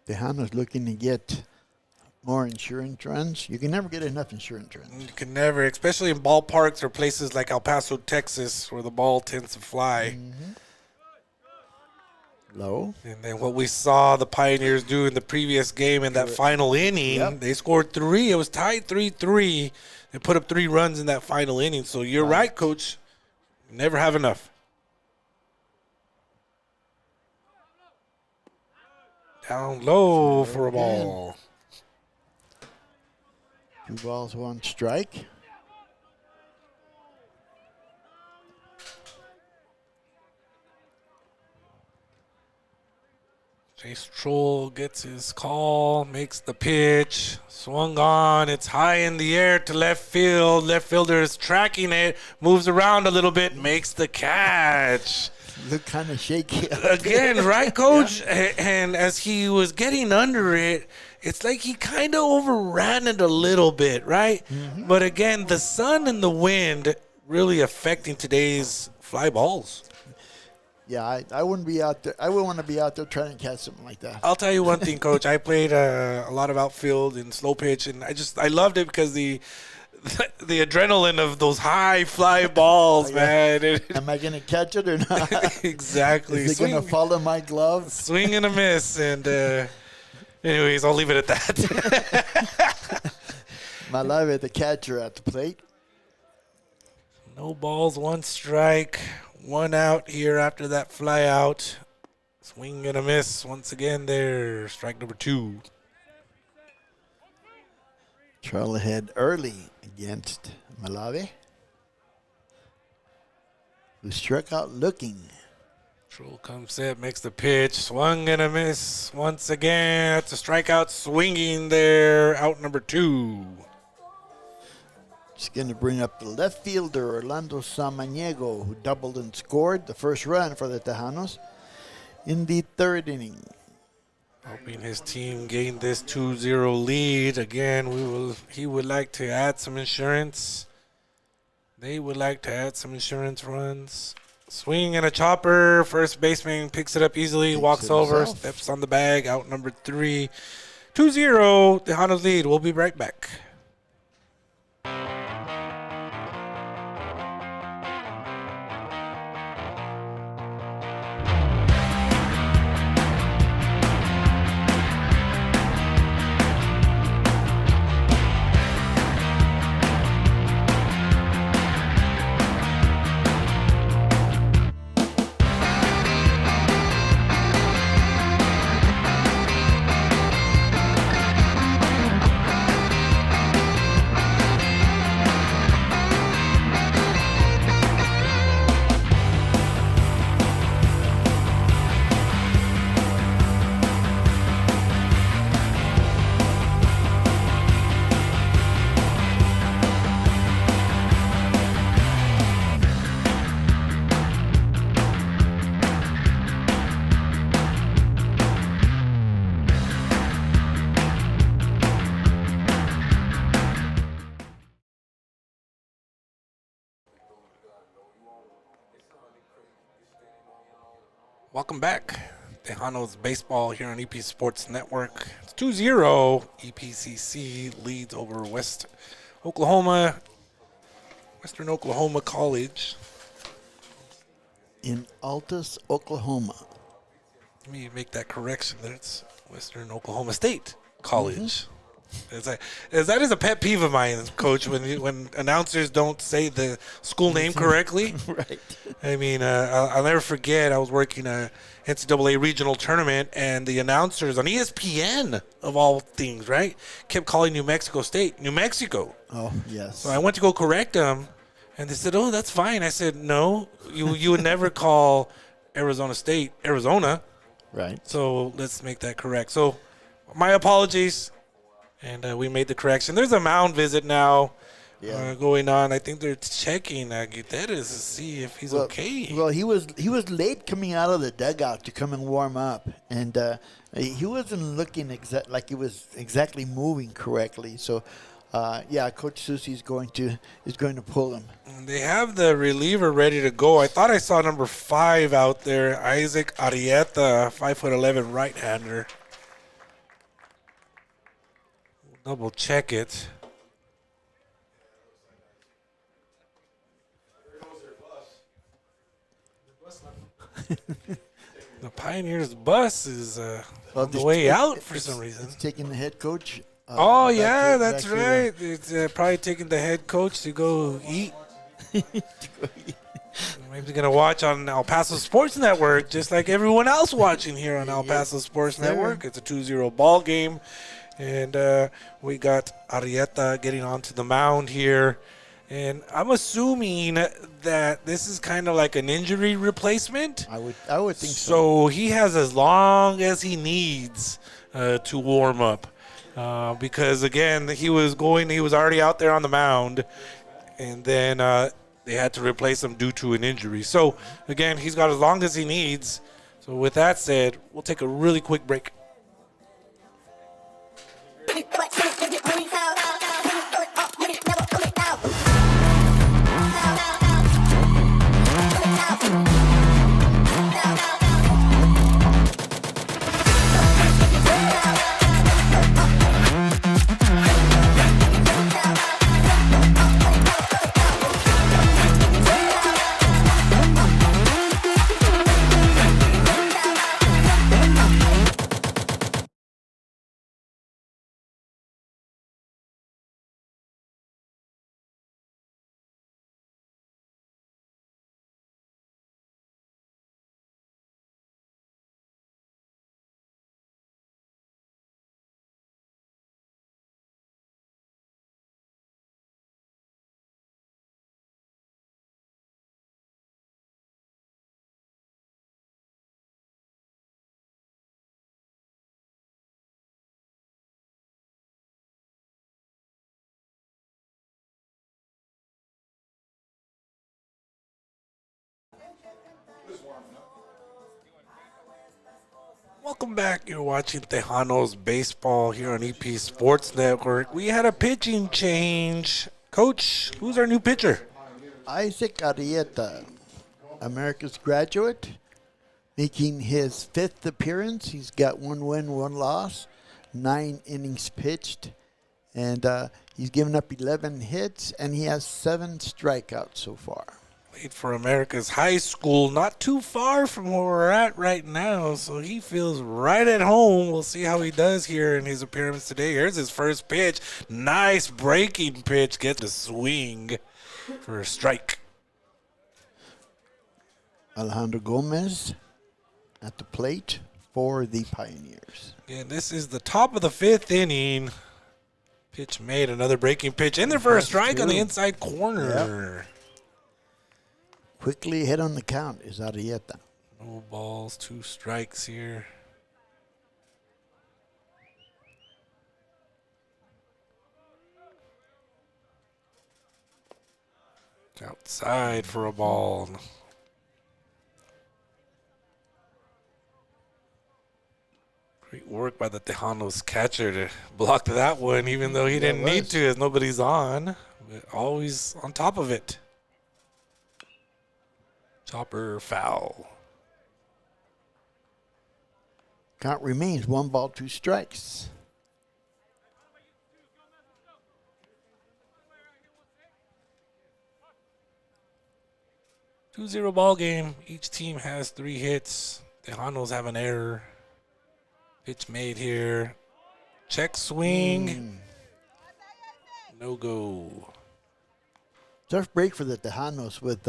Tejanos looking to get more insurance runs. You can never get enough insurance runs. You can never, especially in ballparks or places like El Paso, Texas, where the ball tends to fly. Low. And then what we saw the Pioneers do in the previous game in that final inning, they scored 3. It was tied 3-3. They put up 3 runs in that final inning. So you're right, Coach. Never have enough. Down low for a ball. 2 balls, 1 strike. Chase Troll gets his call, makes the pitch, swung on. It's high in the air to left field. Left fielder is tracking it, moves around a little bit, makes the catch. Look kind of shaky. Again, right, Coach? And as he was getting under it, it's like he kind of overran it a little bit, right? But again, the sun and the wind really affecting today's fly balls. Yeah, I wouldn't be out there. I wouldn't want to be out there trying to catch something like that. I'll tell you one thing, Coach. I played a lot of outfield and slow pitch, and I loved it because the adrenaline of those high fly balls, man. Am I going to catch it or not? Exactly. Is it going to fall in my glove? Swing and a miss. And anyways, I'll leave it at that. Malave, the catcher at the plate. No balls, 1 strike. 1 out here after that fly out. Swing and a miss once again there. Strike number 2. Trailhead early against Malave, who struck out looking. Troll comes set, makes the pitch. Swung and a miss once again. That's a strikeout swinging there. Out number 2. Just going to bring up the left fielder, Orlando Samaniego, who doubled and scored the first run for the Tejanos in the 3rd inning. Hoping his team gained this 2-0 lead. Again, he would like to add some insurance. They would like to add some insurance runs. Swing and a chopper. First baseman picks it up easily, walks over, steps on the bag. Out number 3. 2-0, Tejanos lead. We'll be right back. Welcome back. Tejanos baseball here on EP Sports Network. It's 2-0. EPCC leads over Western Oklahoma College. In Altus, Oklahoma. Let me make that correction. That's Western Oklahoma State College. That is a pet peeve of mine, Coach, when announcers don't say the school name correctly. Right. I mean, I'll never forget, I was working a NCAA regional tournament, and the announcers on ESPN, of all things, right, kept calling New Mexico State, New Mexico. Oh, yes. So I went to go correct them, and they said, oh, that's fine. I said, no, you would never call Arizona State Arizona. Right. So let's make that correct. So my apologies. And we made the correction. There's a mound visit now going on. I think they're checking Gutierrez to see if he's okay. Well, he was late coming out of the dugout to come and warm up, and he wasn't looking like he was exactly moving correctly. So, Coach Susi is going to pull him. And they have the reliever ready to go. I thought I saw number 5 out there, Isaac Arrieta, 5'11" right-hander. Double check it. The Pioneers bus is on the way out for some reason. It's taking the head coach. That's right. It's probably taking the head coach to go eat. Maybe they're going to watch on El Paso Sports Network, just like everyone else watching here on El Paso Sports Network. It's a 2-0 ball game. And we got Arrieta getting onto the mound here. And I'm assuming that this is kind of like an injury replacement. I would think so. So he has as long as he needs to warm up. Because, again, he was already out there on the mound. And then they had to replace him due to an injury. So, again, he's got as long as he needs. So, with that said, we'll take a really quick break. Welcome back. You're watching Tejanos Baseball here on EP Sports Network. We had a pitching change. Coach, who's our new pitcher? Isaac Arrieta, America's graduate, making his 5th appearance. He's got 1 win, 1 loss, 9 innings pitched, and he's given up 11 hits, and he has 7 strikeouts so far. Played for America's High School, not too far from where we're at right now, so he feels right at home. We'll see how he does here in his appearance today. Here's his first pitch. Nice breaking pitch. Gets a swing for a strike. Alejandro Gomez at the plate for the Pioneers. And this is the top of the 5th inning. Pitch made, another breaking pitch in there for a strike on the inside corner. Yep. Quickly ahead on the count is Arrieta. No balls, 2 strikes here. Outside for a ball. Great work by the Tejanos catcher to block that one, even though he didn't need to as nobody's on. But always on top of it. Chopper foul. Count remains 1 ball, 2 strikes. Two-zero ball game. Each team has 3 hits. Tejanos have an error. Pitch made here. Check swing. No go. Tough break for the Tejanos with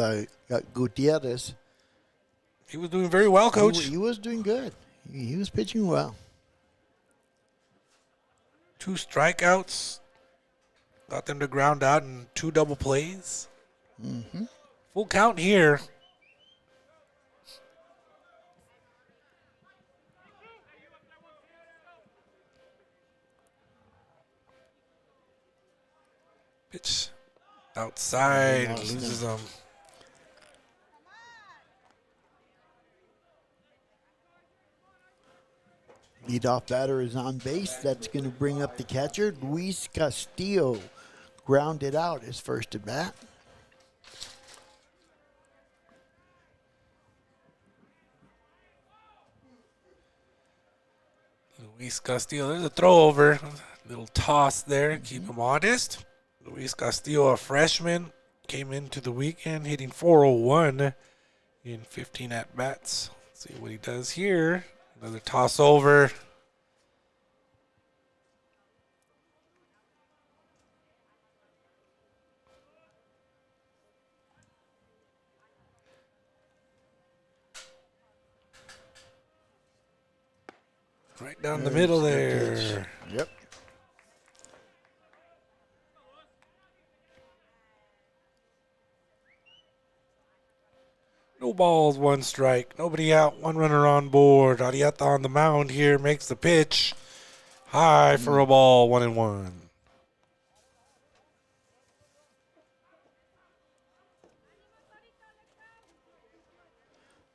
Gutierrez. He was doing very well, Coach. He was doing good. He was pitching well. 2 strikeouts. Got them to ground out in 2 double plays. Mm-hmm. Full count here. Pitch Outside, Lost loses him. them. Leadoff batter is on base. That's going to bring up the catcher, Luis Castillo. Grounded out his first at bat. Luis Castillo, there's a throw over. Little toss there, keep him honest. Luis Castillo, a freshman, came into the weekend hitting 401 in 15 at-bats. See what he does here. Another toss over. Right down the middle there. Yep. No balls, one strike. Nobody out, one runner on board. Arieta on the mound here makes the pitch. High for a ball, 1-1.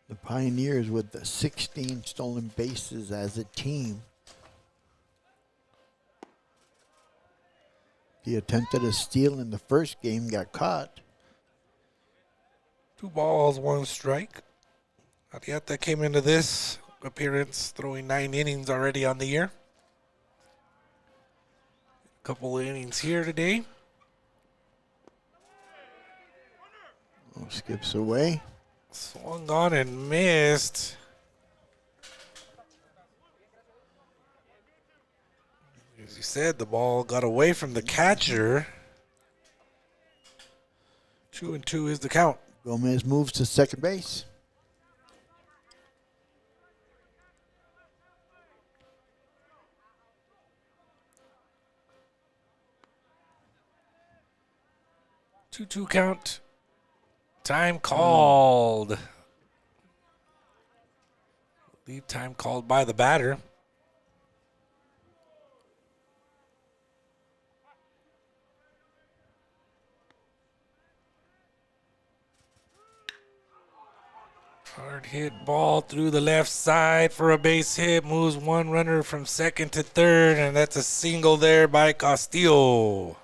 The Pioneers with the 16 stolen bases as a team. He attempted a steal in the first game, got caught. 2 balls, 1 strike. Arieta came into this appearance throwing 9 innings already on the year. A couple of innings here today. Oh, skips away. Swung on and missed. As you said, the ball got away from the catcher. 2-2 is the count. Gomez moves to second base. Two count. Time called. Leave time called by the batter. Hard hit ball through the left side for a base hit. Moves one runner from second to third, and that's a single there by Castillo.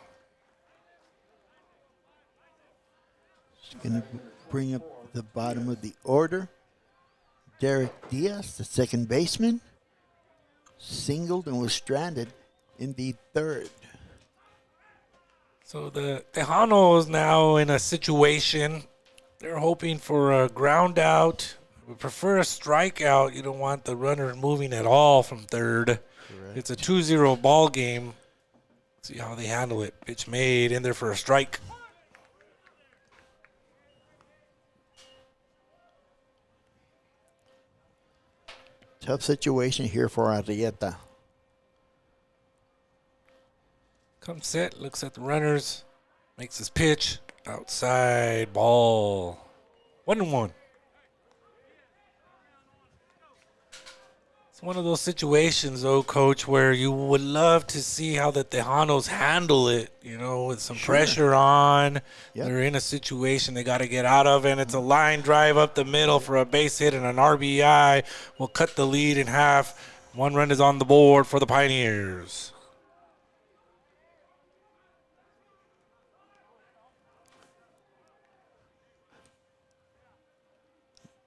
Going to bring up the bottom of the order. Derek Diaz, the second baseman, singled and was stranded in the third. So the Tejanos now in a situation. They're hoping for a ground out. We prefer a strikeout. You don't want the runner moving at all from third. Correct. It's a 2-0 ball game. See how they handle it. Pitch made in there for a strike. Tough situation here for Arrieta. Comes set, looks at the runners, makes his pitch. Outside ball. 1-1. It's one of those situations, though, Coach, where you would love to see how the Tejanos handle it, you know, with some pressure on. Yep. They're in a situation they got to get out of, and it's a line drive up the middle for a base hit and an RBI. Will cut the lead in half. 1 run is on the board for the Pioneers.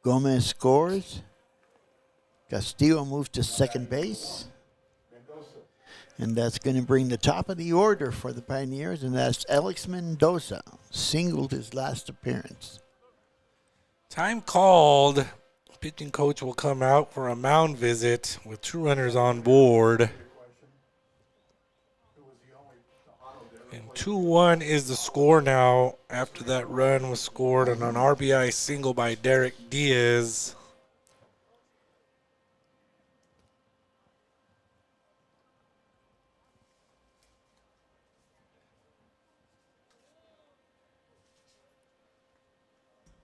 Gomez scores. Castillo moves to second base. And that's going to bring the top of the order for the Pioneers, and that's Alex Mendoza. Singled his last appearance. Time called. Pitching coach will come out for a mound visit with 2 runners on board. And 2-1 is the score now after that run was scored on an RBI single by Derek Diaz.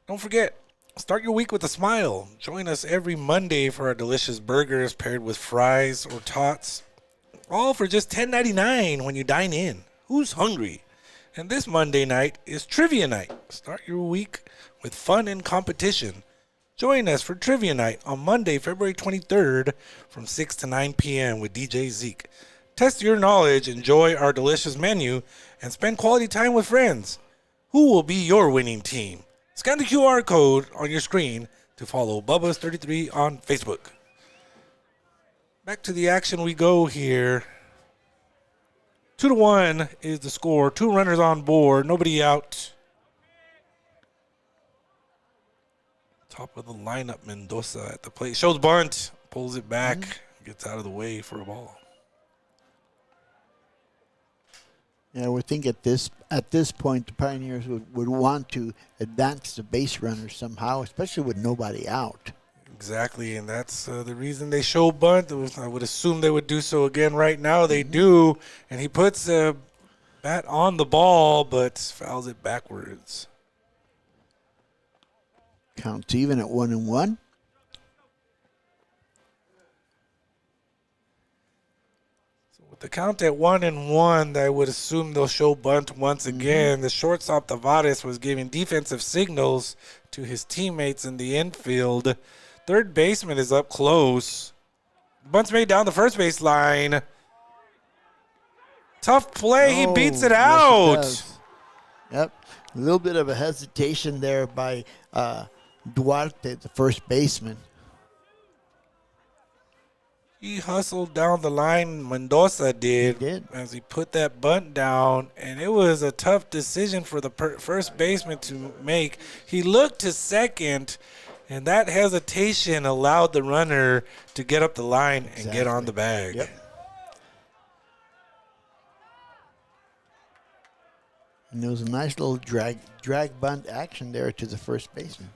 Don't forget, start your week with a smile. Join us every Monday for our delicious burgers paired with fries or tots. All for just $10.99 when you dine in. Who's hungry? And this Monday night is Trivia Night. Start your week with fun and competition. Join us for Trivia Night on Monday, February 23rd from 6 to 9 p.m. with DJ Zeke. Test your knowledge, enjoy our delicious menu, and spend quality time with friends. Who will be your winning team? Scan the QR code on your screen to follow Bubba's33 on Facebook. Back to the action we go here. 2-1 is the score. 2 runners on board. Nobody out. Top of the lineup, Mendoza at the plate. Shows bunt. Pulls it back. Gets out of the way for a ball. Yeah, we think at this point the Pioneers would want to advance the base runners somehow, especially with nobody out. Exactly, and that's the reason they show bunt. I would assume they would do so again right now. They do, and he puts a bat on the ball, but fouls it backwards. Counts even at 1-1. So with the count at 1-1, I would assume they'll show bunt once again. The shortstop Tavares was giving defensive signals to his teammates in the infield. Third baseman is up close. Bunt's made down the first base line. Tough play. He beats it out. Yep. A little bit of a hesitation there by Duarte, the first baseman. He hustled down the line, Mendoza did, as he put that bunt down, and it was a tough decision for the first baseman to make. He looked to second, and that hesitation allowed the runner to get up the line and get on the bag. Yep. And there was a nice little drag bunt action there to the first baseman.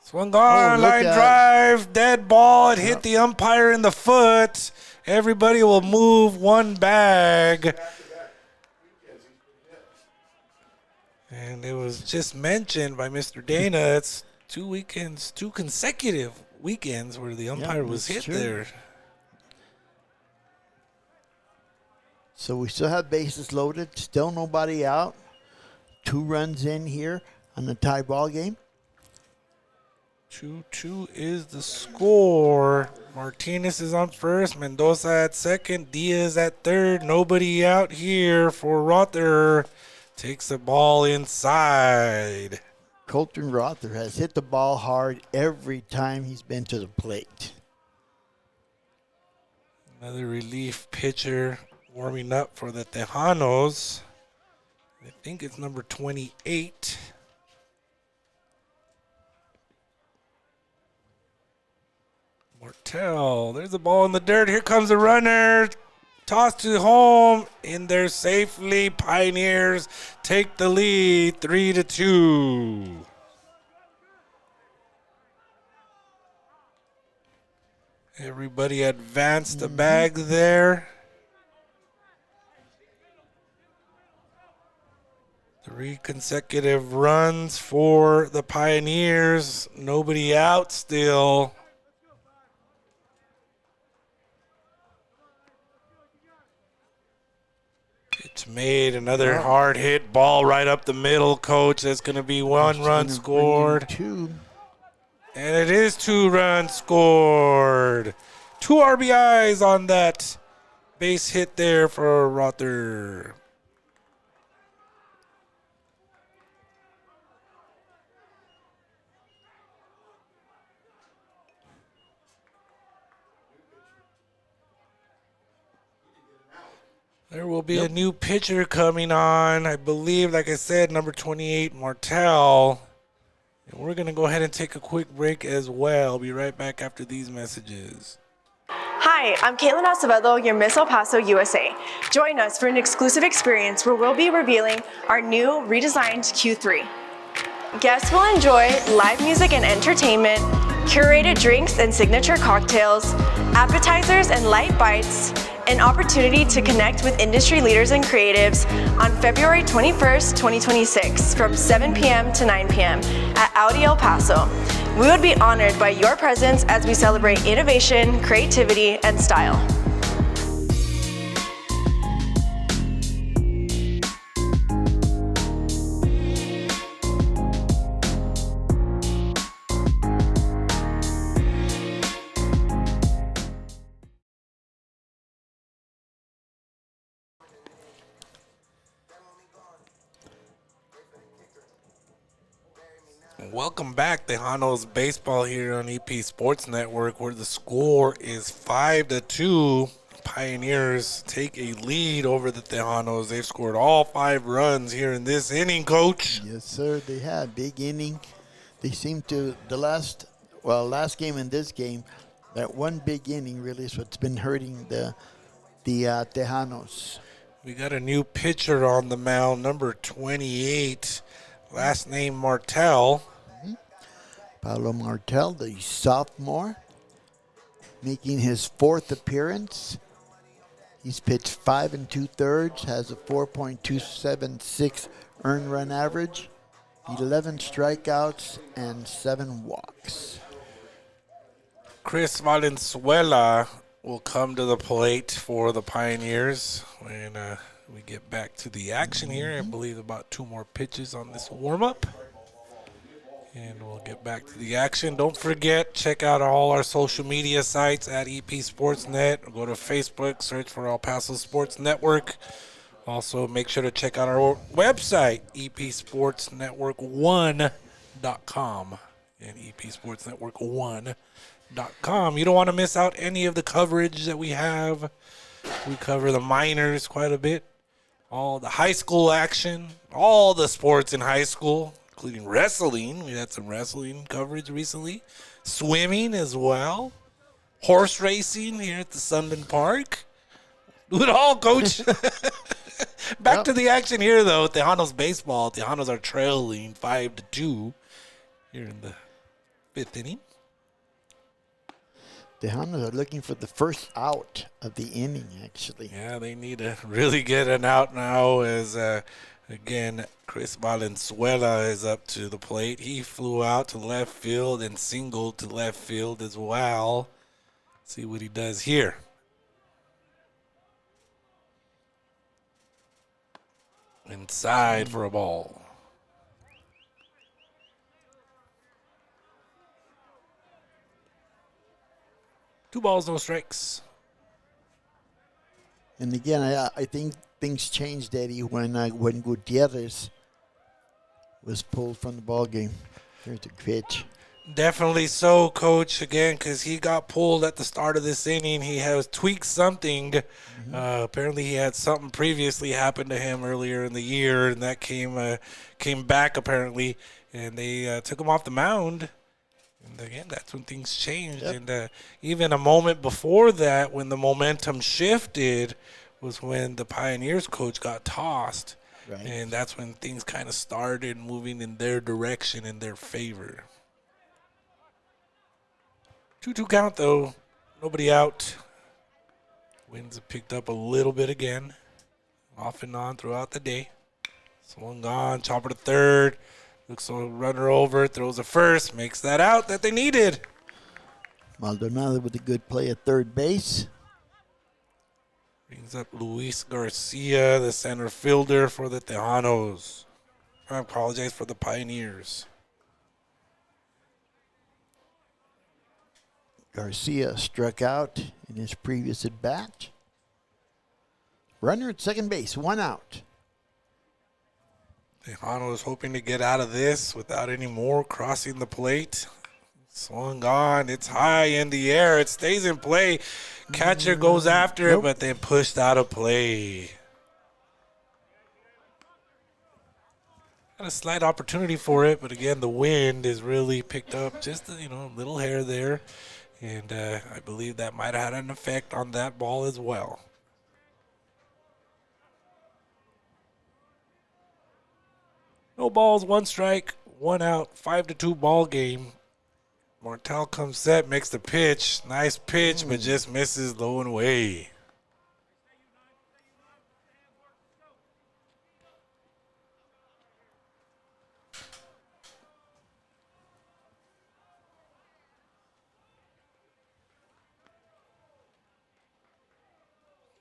Swung on, line drive, dead ball. It hit the umpire in the foot. Everybody will move one bag. And it was just mentioned by Mr. Dana, it's 2 consecutive weekends where the umpire was hit there. So we still have bases loaded, still nobody out. 2 runs in here on the tie ball game. 2-2 is the score. Martinez is on first, Mendoza at second, Diaz at third. Nobody out here for Rother. Takes the ball inside. Colton Rother has hit the ball hard every time he's been to the plate. Another relief pitcher warming up for the Tejanos. I think it's number 28. Martel, there's a ball in the dirt. Here comes the runner. Toss to home. In there safely. Pioneers take the lead 3-2. Everybody advanced the bag there. 3 consecutive runs for the Pioneers. Nobody out still. It's made another hard hit ball right up the middle, coach. That's going to be 1 run scored. 2. And it is 2 runs scored. 2 RBIs on that base hit there for Rother. There will be a new pitcher coming on. I believe, like I said, number 28, Martel. And we're going to go ahead and take a quick break as well. Be right back after these messages. Hi, I'm Caitlin Acevedo, your Miss El Paso, USA. Join us for an exclusive experience where we'll be revealing our new redesigned Q3. Guests will enjoy live music and entertainment, curated drinks and signature cocktails, appetizers and light bites, an opportunity to connect with industry leaders and creatives on February 21st, 2026 from 7 p.m. to 9 p.m. at Audi El Paso. We would be honored by your presence as we celebrate innovation, creativity, and style. Welcome back, Tejanos baseball here on EP Sports Network, where the score is 5-2. Pioneers take a lead over the Tejanos. They've scored all 5 runs here in this inning, Coach. Yes, sir. They had big inning. They seem to last game and this game, that one big inning really is what's been hurting the Tejanos. We got a new pitcher on the mound, number 28, last name Martel. Pablo Martel, the sophomore, making his 4th appearance. He's pitched 5 2/3, has a 4.276 earned run average, 11 strikeouts, and 7 walks. Chris Valenzuela will come to the plate for the Pioneers when we get back to the action here. I believe about 2 more pitches on this warm-up. And we'll get back to the action. Don't forget, check out all our social media sites at EP Sportsnet. Or go to Facebook, search for El Paso Sports Network. Also, make sure to check out our website, epsportsnetwork1.com. And epsportsnetwork1.com. You don't want to miss out any of the coverage that we have. We cover the minors quite a bit. All the high school action, all the sports in high school, including wrestling. We had some wrestling coverage recently. Swimming as well. Horse racing here at the Sunland Park. Do it all, Coach. Back to the action here, though. Tejanos baseball. Tejanos are trailing 5-2 here in the 5th inning. Tejanos are looking for the first out of the inning, actually. Yeah, they need to really get an out now as, again, Chris Valenzuela is up to the plate. He flew out to left field and singled to left field as well. See what he does here. Inside for a ball. Two balls, no strikes. And again, I think things changed, Eddie, when Gutierrez was pulled from the ball game. Here's the pitch. Definitely so, Coach, again, because he got pulled at the start of this inning. He has tweaked something. Apparently he had something previously happen to him earlier in the year, and that came back, apparently, and they took him off the mound. And again, that's when things changed. Yep. And even a moment before that, when the momentum shifted, was when the Pioneers coach got tossed. Right. And that's when things kind of started moving in their direction, in their favor. 2-2 count, though. Nobody out. Winds have picked up a little bit again. Off and on throughout the day. Swung on, chopper to third. Looks a runner over, throws a first, makes that out that they needed. Maldonado with a good play at third base. Brings up Luis Garcia, the center fielder for the Tejanos. I apologize for the Pioneers. Garcia struck out in his previous at bat. Runner at second base, 1 out. Tejanos hoping to get out of this without any more crossing the plate. Swung on. It's high in the air. It stays in play. Catcher goes after it, but then pushed out of play. Got a slight opportunity for it, but again, the wind is really picked up just a little hair there. And I believe that might have had an effect on that ball as well. No balls, 1 strike, 1 out, 5-2 ball game. Martel comes set, makes the pitch. Nice pitch, but just misses low and away.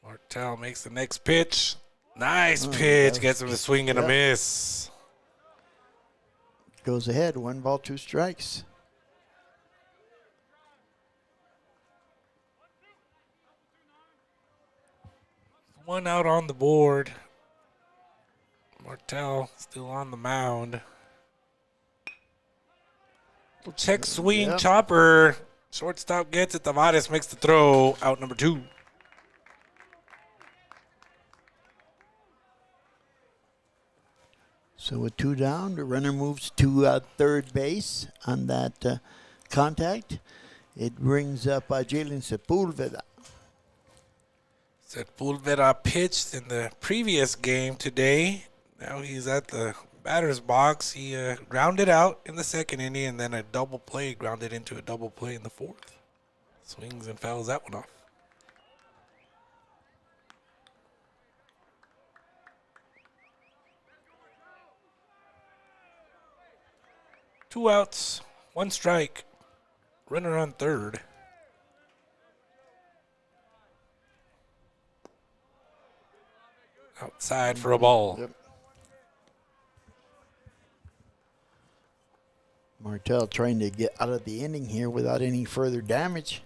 Martel makes the next pitch. Nice pitch, gets him to swing and a miss. Goes ahead, 1 ball, 2 strikes. One out on the board. Martel still on the mound. Check swing, Yep. chopper. Shortstop gets it. Tavares makes the throw. Out number 2. So with 2 down, the runner moves to third base on that contact. It brings up Jalen Sepulveda. Sepulveda pitched in the previous game today. Now he's at the batter's box. He grounded out in the second inning, and then a double play, grounded into a double play in the 4th. Swings and fouls that one off. Two outs, 1 strike. Runner on third. Outside for a ball. Yep. Martell trying to get out of the inning here without any further damage.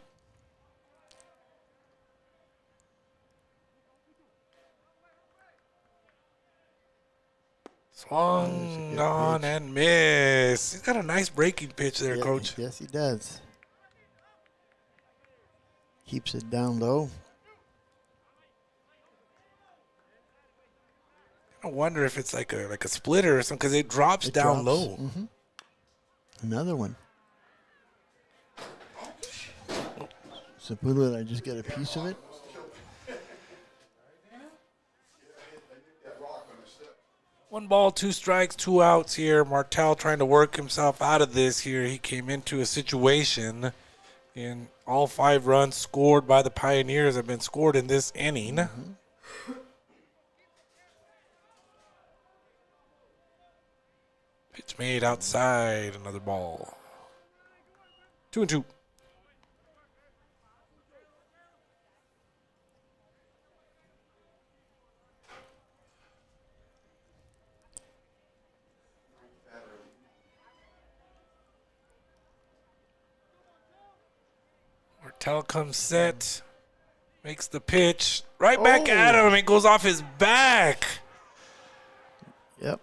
Swung on and miss. He's got a nice breaking pitch there, Yeah, Coach. Yes, he does. Keeps it down low. I wonder if it's like a splitter or something, because it drops It down drops. low. Mhm. Another one. Sepulveda, I just get a piece of it. One ball, 2 strikes, 2 outs here. Martell trying to work himself out of this here. He came into a situation, and all 5 runs scored by the Pioneers have been scored in this inning. Pitch made outside, another ball. 2-2. Martell comes set, makes the pitch, right back at him. It goes off his back. Yep.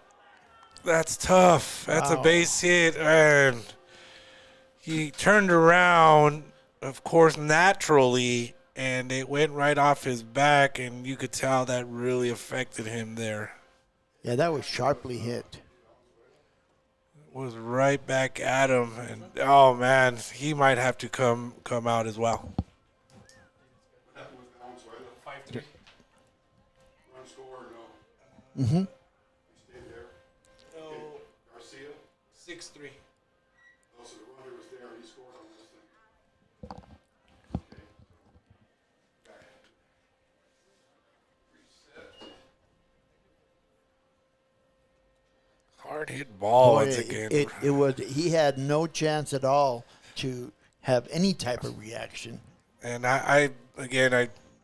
That's tough. That's a Wow. base hit. And he turned around, of course, naturally, and it went right off his back, and you could tell that really affected him there. Yeah, that was sharply hit. Was right back at him, and oh man, he might have to come out as well. 5-3. Mm-hmm. 6-3. Hard hit ball once again. It was. He had no chance at all to have any type of reaction. And I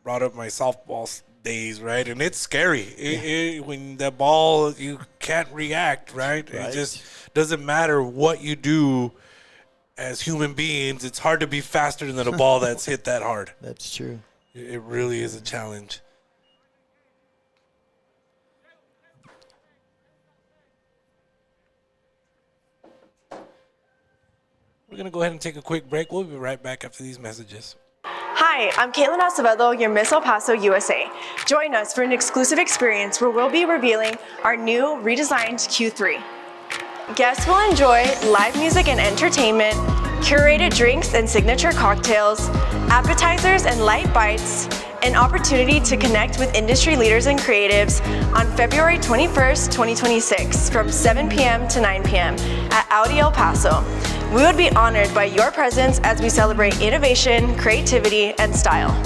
brought up my softball days, right? And it's scary. When the ball, you can't react, right? It just doesn't matter what you do as human beings. It's hard to be faster than a ball that's hit that hard. That's true. It really is a challenge. We're going to go ahead and take a quick break. We'll be right back after these messages. Hi, I'm Caitlin Acevedo, your Miss El Paso, USA. Join us for an exclusive experience where we'll be revealing our new redesigned Q3. Guests will enjoy live music and entertainment, curated drinks and signature cocktails, appetizers and light bites, an opportunity to connect with industry leaders and creatives on February 21st, 2026 from 7 p.m. to 9 p.m. at Audi El Paso. We would be honored by your presence as we celebrate innovation, creativity, and style.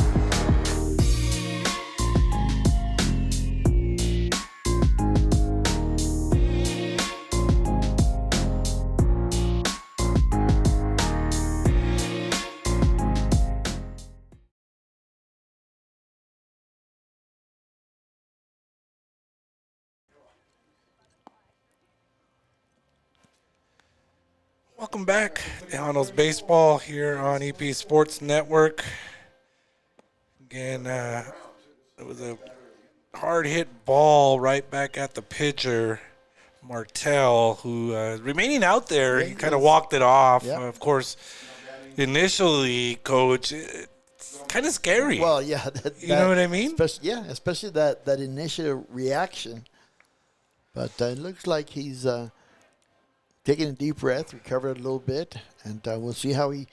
Welcome back. Tejanos Baseball here on EP Sports Network. Again, it was a hard hit ball right back at the pitcher. Martell, who remaining out there. Yeah, He he kind of is. walked it off. Yep. Of course, initially, Coach, it's kind of scary. Well, yeah. You know what I mean? Especially that initial reaction. But it looks like he's taking a deep breath, recovered a little bit, and we'll see how he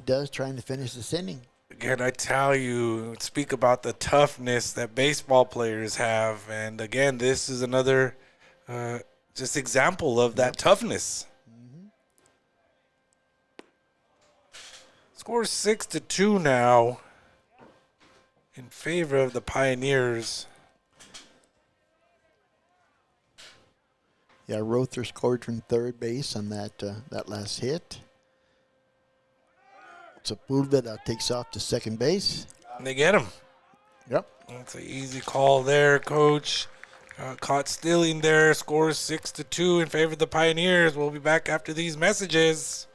does trying to finish this inning. Again, I tell you, speak about the toughness that baseball players have. And again, this is another just example of that toughness. Score 6-2 now in favor of the Pioneers. Yeah, Rother scored from third base on that last hit. Sepulveda takes off to second base. And they get him. Yep. That's an easy call there, Coach. Caught stealing there. Scores 6-2 in favor of the Pioneers. We'll be back after these messages.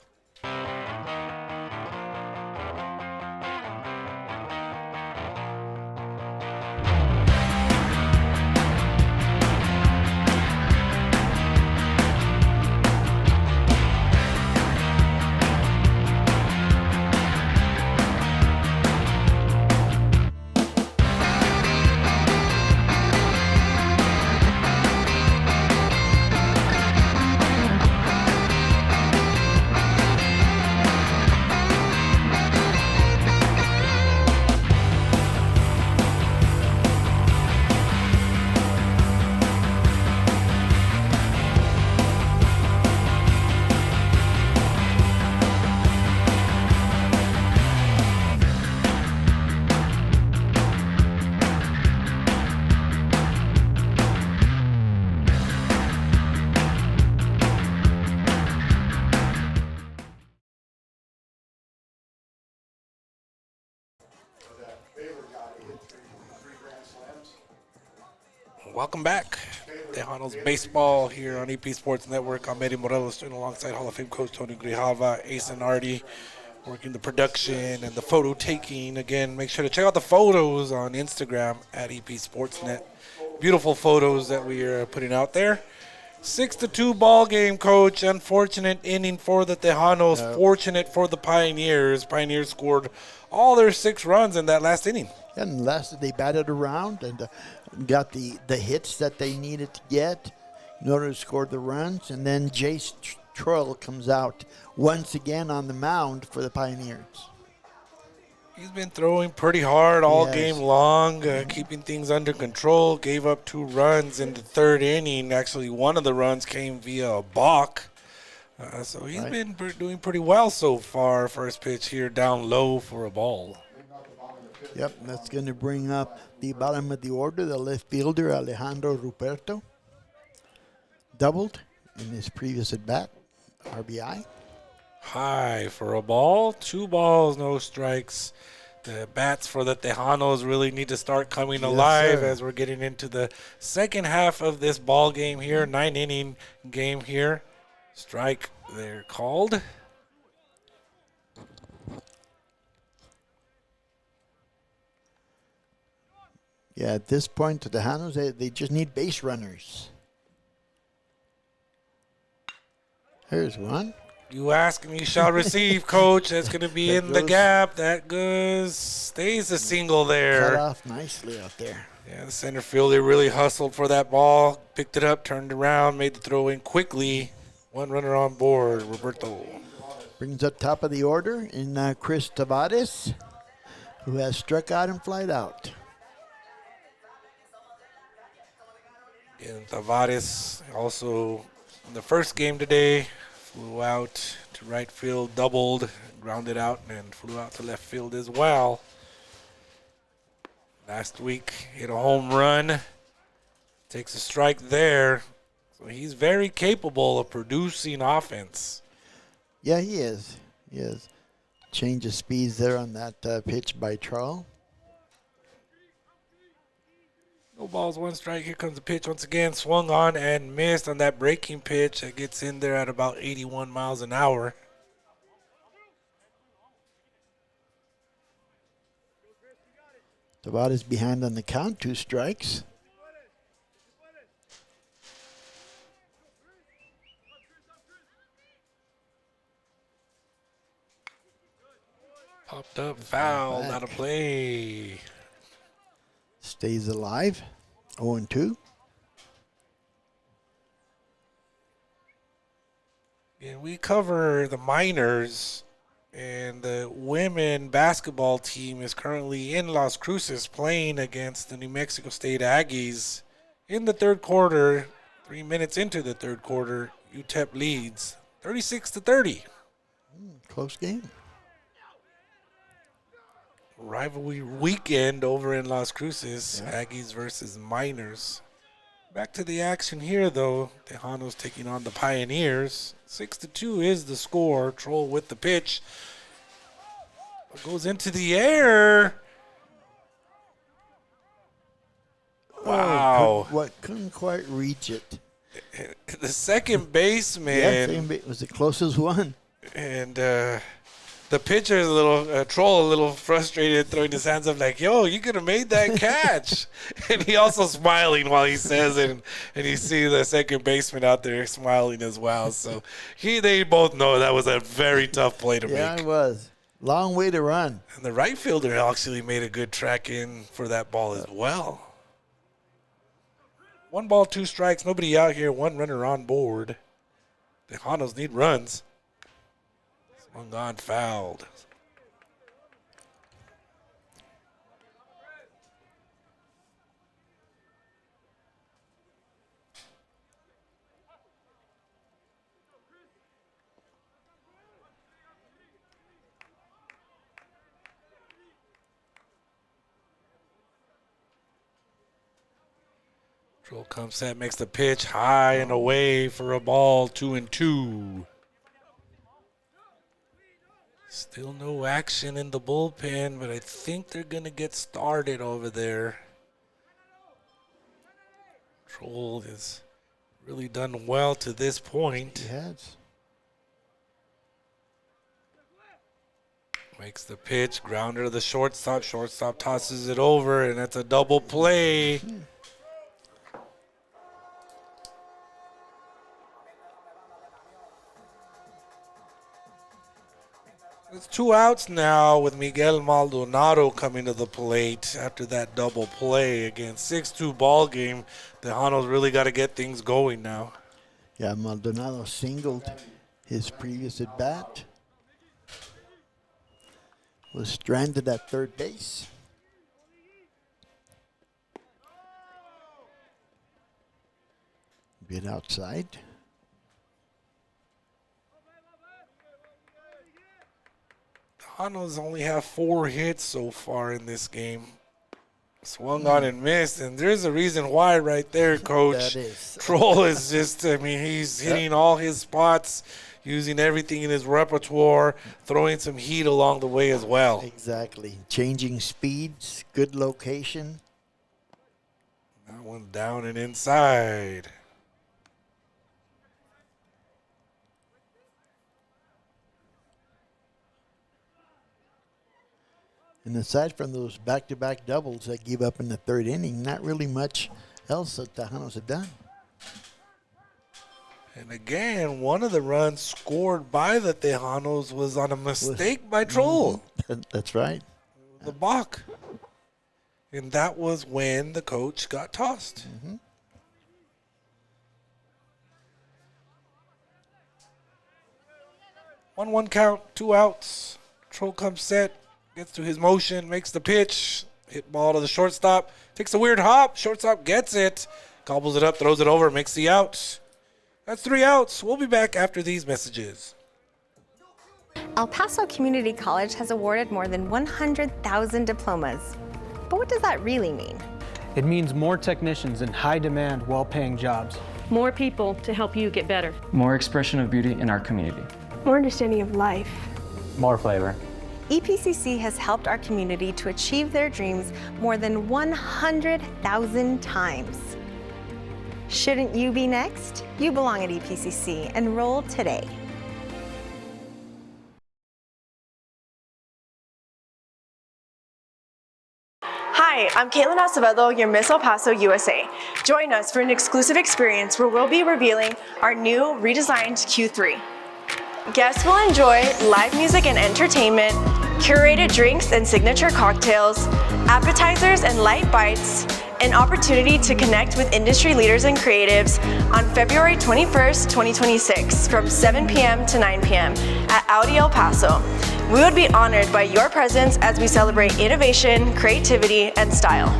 Welcome back. Tejanos baseball here on EP Sports Network. I'm Eddie Morelos, doing alongside Hall of Fame coach Tony Grijalva, Ace and Artie, working the production and the photo taking. Again, make sure to check out the photos on Instagram at EP Sportsnet. Beautiful photos that we are putting out there. 6-2 ball game, Coach. Unfortunate inning for the Tejanos. Fortunate for the Pioneers. Pioneers scored all their 6 runs in that last inning. And last they batted around and got the hits that they needed to get in order to score the runs. And then Jace Troll comes out once again on the mound for the Pioneers. He's been throwing pretty hard all Yes. game long, keeping things under control. Gave up 2 runs in the 3rd inning. Actually, one of the runs came via a balk. So he's been doing pretty well so far. First pitch here down low for a ball. Yep, that's going to bring up the bottom of the order, the left fielder, Alejandro Ruperto. Doubled in his previous at-bat, RBI. High for a ball. 2 balls, no strikes. The bats for the Tejanos really need to start coming alive sir. as we're getting into the second half of this ball game here. 9-inning game here. Strike there called. Yeah, at this point, the Tejanos, they just need base runners. Here's one. You ask and you shall receive, Coach. That's going to be That in the goes- gap. That goes, stays a single Cut there. off nicely out there. Yeah, the center fielder really hustled for that ball. Picked it up, turned around, made the throw in quickly. 1 runner on board, Roberto. Brings up top of the order in Chris Tavares, who has struck out and flied out. And Tavares also in the first game today flew out to right field, doubled, grounded out, and flew out to left field as well. Last week, hit a home run. Takes a strike there. So he's very capable of producing offense. Yeah, he is. He is. Change of speeds there on that pitch by Charles. No balls, 1 strike. Here comes the pitch once again. Swung on and missed on that breaking pitch. That gets in there at about 81 miles an hour. Tavares behind on the count, 2 strikes. Popped up, foul, out of play. Stays alive. 0-2. And we cover the minors, and the women basketball team is currently in Las Cruces playing against the New Mexico State Aggies. In the third quarter, 3 minutes into the third quarter, UTEP leads 36-30. Close game. Rivalry weekend over in Las Cruces, Aggies versus Miners. Back to the action here, though. Tejanos taking on the Pioneers. 6-2 is the score. Troll with the pitch. Goes into the air. Wow. Couldn't quite reach it. The second baseman. It was the closest one. And the pitcher is Troll a little frustrated, throwing his hands up like, yo, you could have made that catch. And he also smiling while he says it. And you see the second baseman out there smiling as well. So they both know that was a very tough play to make. Yeah, it was. Long way to run. And the right fielder actually made a good track in for that ball as well. 1 ball, 2 strikes. Nobody out here. 1 runner on board. The Tejanos need runs. Swung on, fouled. Troll comes set, makes the pitch high and away for a ball, 2-2. Still no action in the bullpen, but I think they're going to get started over there. Troll has really done well to this point. He has. Makes the pitch, grounder to the shortstop. Shortstop tosses it over, and that's a double play. It's 2 outs now with Miguel Maldonado coming to the plate after that double play. Again, 6-2 ball game. The Tejanos really got to get things going now. Yeah, Maldonado singled his previous at bat. Was stranded at third base. Bit outside. Tejanos only have 4 hits so far in this game. Swung on and missed, and there's a reason why right there, Coach. That is. Troll is just, he's hitting all his spots, using everything in his repertoire, throwing some heat along the way as well. Exactly. Changing speeds, good location. That one down and inside. And aside from those back-to-back doubles that gave up in the third inning, not really much else that the Tejanos have done. And again, one of the runs scored by the Tejanos was on a mistake by Troll. That's right. The balk. And that was when the coach got tossed. 1-1 count, 2 outs. Troll comes set. Gets to his motion, makes the pitch, hit ball to the shortstop, takes a weird hop, shortstop gets it, gobbles it up, throws it over, makes the out. That's 3 outs. We'll be back after these messages. El Paso Community College has awarded more than 100,000 diplomas. But what does that really mean? It means more technicians in high-demand, well-paying jobs. More people to help you get better. More expression of beauty in our community. More understanding of life. More flavor. EPCC has helped our community to achieve their dreams more than 100,000 times. Shouldn't you be next? You belong at EPCC. Enroll today. Hi, I'm Caitlin Acevedo, your Miss El Paso, USA. Join us for an exclusive experience where we'll be revealing our new redesigned Q3. Guests will enjoy live music and entertainment, curated drinks and signature cocktails, appetizers and light bites, an opportunity to connect with industry leaders and creatives on February 21st, 2026 from 7 p.m. to 9 p.m. at Audi El Paso. We would be honored by your presence as we celebrate innovation, creativity, and style.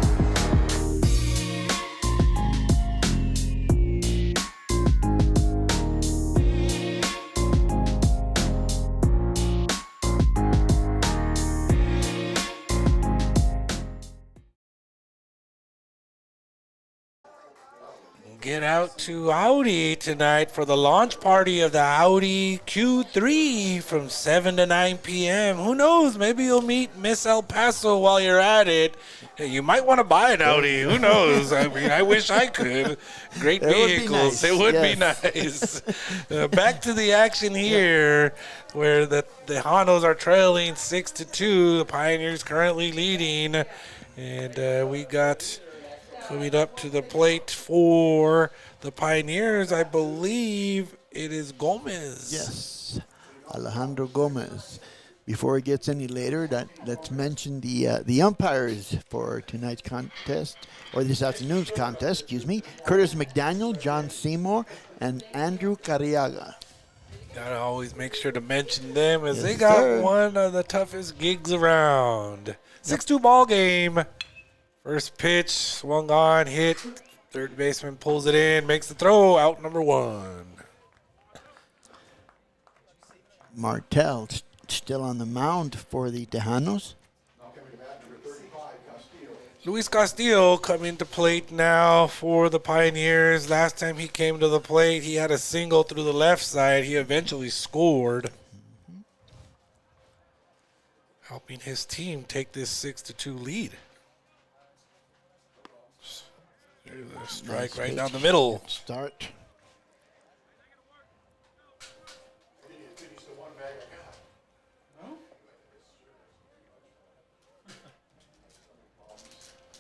Get out to Audi tonight for the launch party of the Audi Q3 from 7 to 9 p.m. Who knows? Maybe you'll meet Miss El Paso while you're at it. You might want to buy an Audi. Who knows? I mean, I wish I could. Great vehicles. It would be nice. Back to the action here, where the Tejanos are trailing 6-2. The Pioneers currently leading. And we got... coming up to the plate for the Pioneers, I believe it is Gomez. Yes, Alejandro Gomez. Before it gets any later, let's mention the umpires for tonight's contest, or this afternoon's contest, excuse me. Curtis McDaniel, John Seymour, and Andrew Carriaga. Gotta always make sure to mention them, as they got one of the toughest gigs around. 6-2 ball game. First pitch, swung on, hit. Third baseman pulls it in, makes the throw, out number 1. Martel still on the mound for the Tejanos. Luis Castillo coming to plate now for the Pioneers. Last time he came to the plate, he had a single through the left side. He eventually scored, helping his team take this 6-2 lead. There's a strike right down the middle. Start.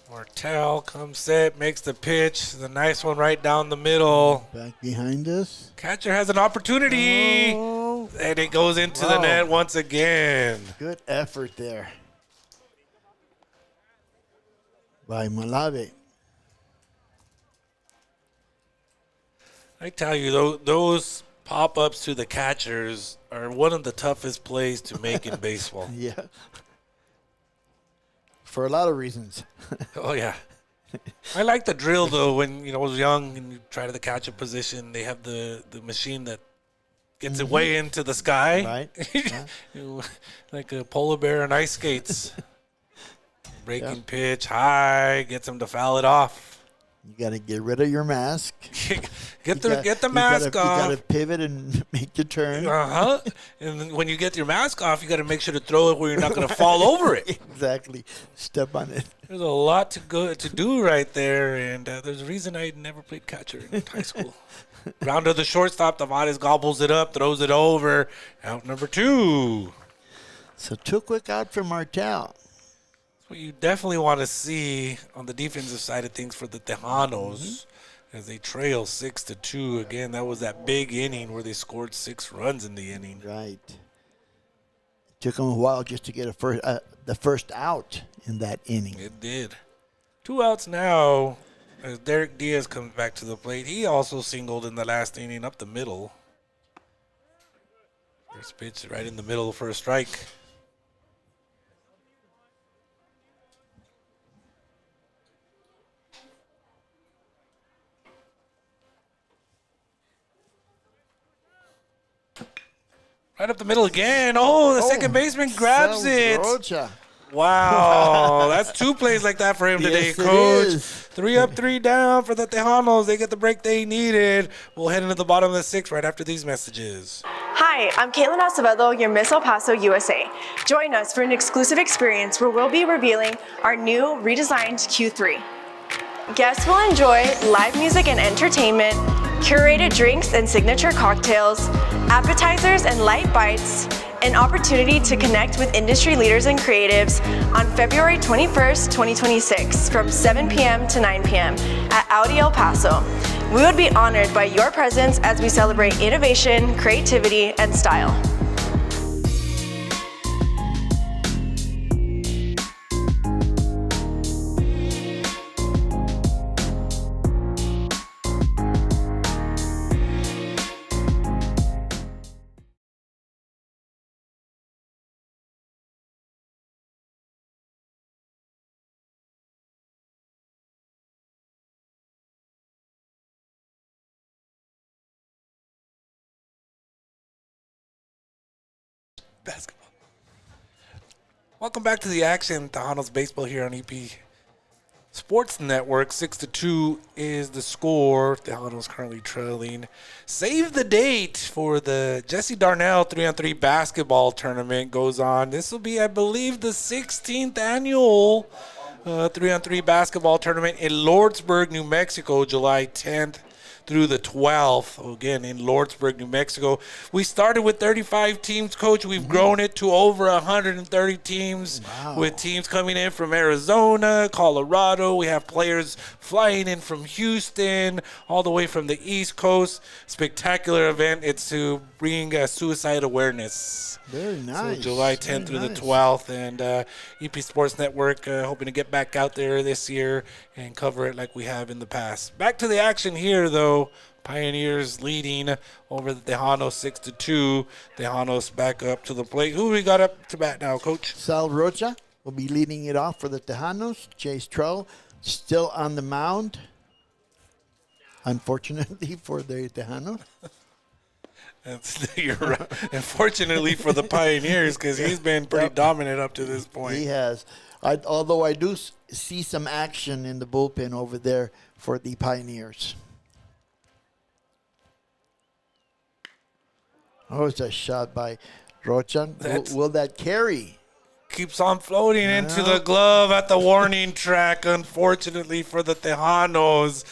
Martel comes set, makes the pitch. The nice one right down the middle. Back behind us. Catcher has an opportunity. Oh. And it goes into the net once again. Good effort there by Malave. I tell you, those pop-ups to the catchers are one of the toughest plays to make in baseball. Yeah. For a lot of reasons. Oh, yeah. I like the drill, though, when I was young and you try to the catcher position. They have the machine that gets it way into the sky. Right. Like a polar bear on ice skates. Breaking pitch, high, gets him to foul it off. You got to get rid of your mask. Get the mask off. You got to pivot and make your turn. And then when you get your mask off, you got to make sure to throw it where you're not going to fall over it. Exactly. Step on it. There's a lot to do right there, and there's a reason I never played catcher in high school. Ground to the shortstop, Tavares gobbles it up, throws it over. Out number 2. So 2 quick out for Martel. What you definitely want to see on the defensive side of things for the Tejanos as they trail 6-2. Again, that was that big inning where they scored 6 runs in the inning. Right. It took them a while just to get the first out in that inning. It did. 2 outs now as Derek Diaz comes back to the plate. He also singled in the last inning up the middle. First pitch right in the middle for a strike. Right up the middle again. Oh, the second baseman grabs it. Rocha. Wow. That's 2 plays like that for him today, Yes, Coach. it is. 3 up, 3 down for the Tejanos. They get the break they needed. We'll head into the bottom of the 6th right after these messages. Hi, I'm Caitlin Acevedo, your Miss El Paso, USA. Join us for an exclusive experience where we'll be revealing our new redesigned Q3. Guests will enjoy live music and entertainment, curated drinks and signature cocktails, appetizers and light bites, an opportunity to connect with industry leaders and creatives on February 21st, 2026 from 7 p.m. to 9 p.m. at Audi El Paso. We would be honored by your presence as we celebrate innovation, creativity, and style. Basketball. Welcome back to the action. Tejanos baseball here on EP Sports Network. 6-2 is the score. Tejanos currently trailing. Save the date for the Jesse Darnell 3-on-3 basketball tournament goes on. This will be, I believe, the 16th annual 3-on-3 basketball tournament in Lordsburg, New Mexico, July 10th through the 12th, again, in Lordsburg, New Mexico. We started with 35 teams, Coach. We've grown it to over 130 teams, with teams coming in from Arizona, Colorado. We have players flying in from Houston, all the way from the East Coast. Spectacular event. It's to bring suicide awareness. Very nice. So July 10th through the 12th, and EP Sports Network hoping to get back out there this year and cover it like we have in the past. Back to the action here, though. Pioneers leading over the Tejanos 6-2. Tejanos back up to the plate. Who we got up to bat now, Coach? Sal Rocha will be leading it off for the Tejanos. Chase Trull still on the mound, unfortunately for the Tejanos. You're right. Unfortunately for the Pioneers, because he's been pretty dominant up to this point. He has. Although I do see some action in the bullpen over there for the Pioneers. Oh, it's a shot by Rocha. Will that carry? Keeps on floating into the glove at the warning track, unfortunately for the Tejanos.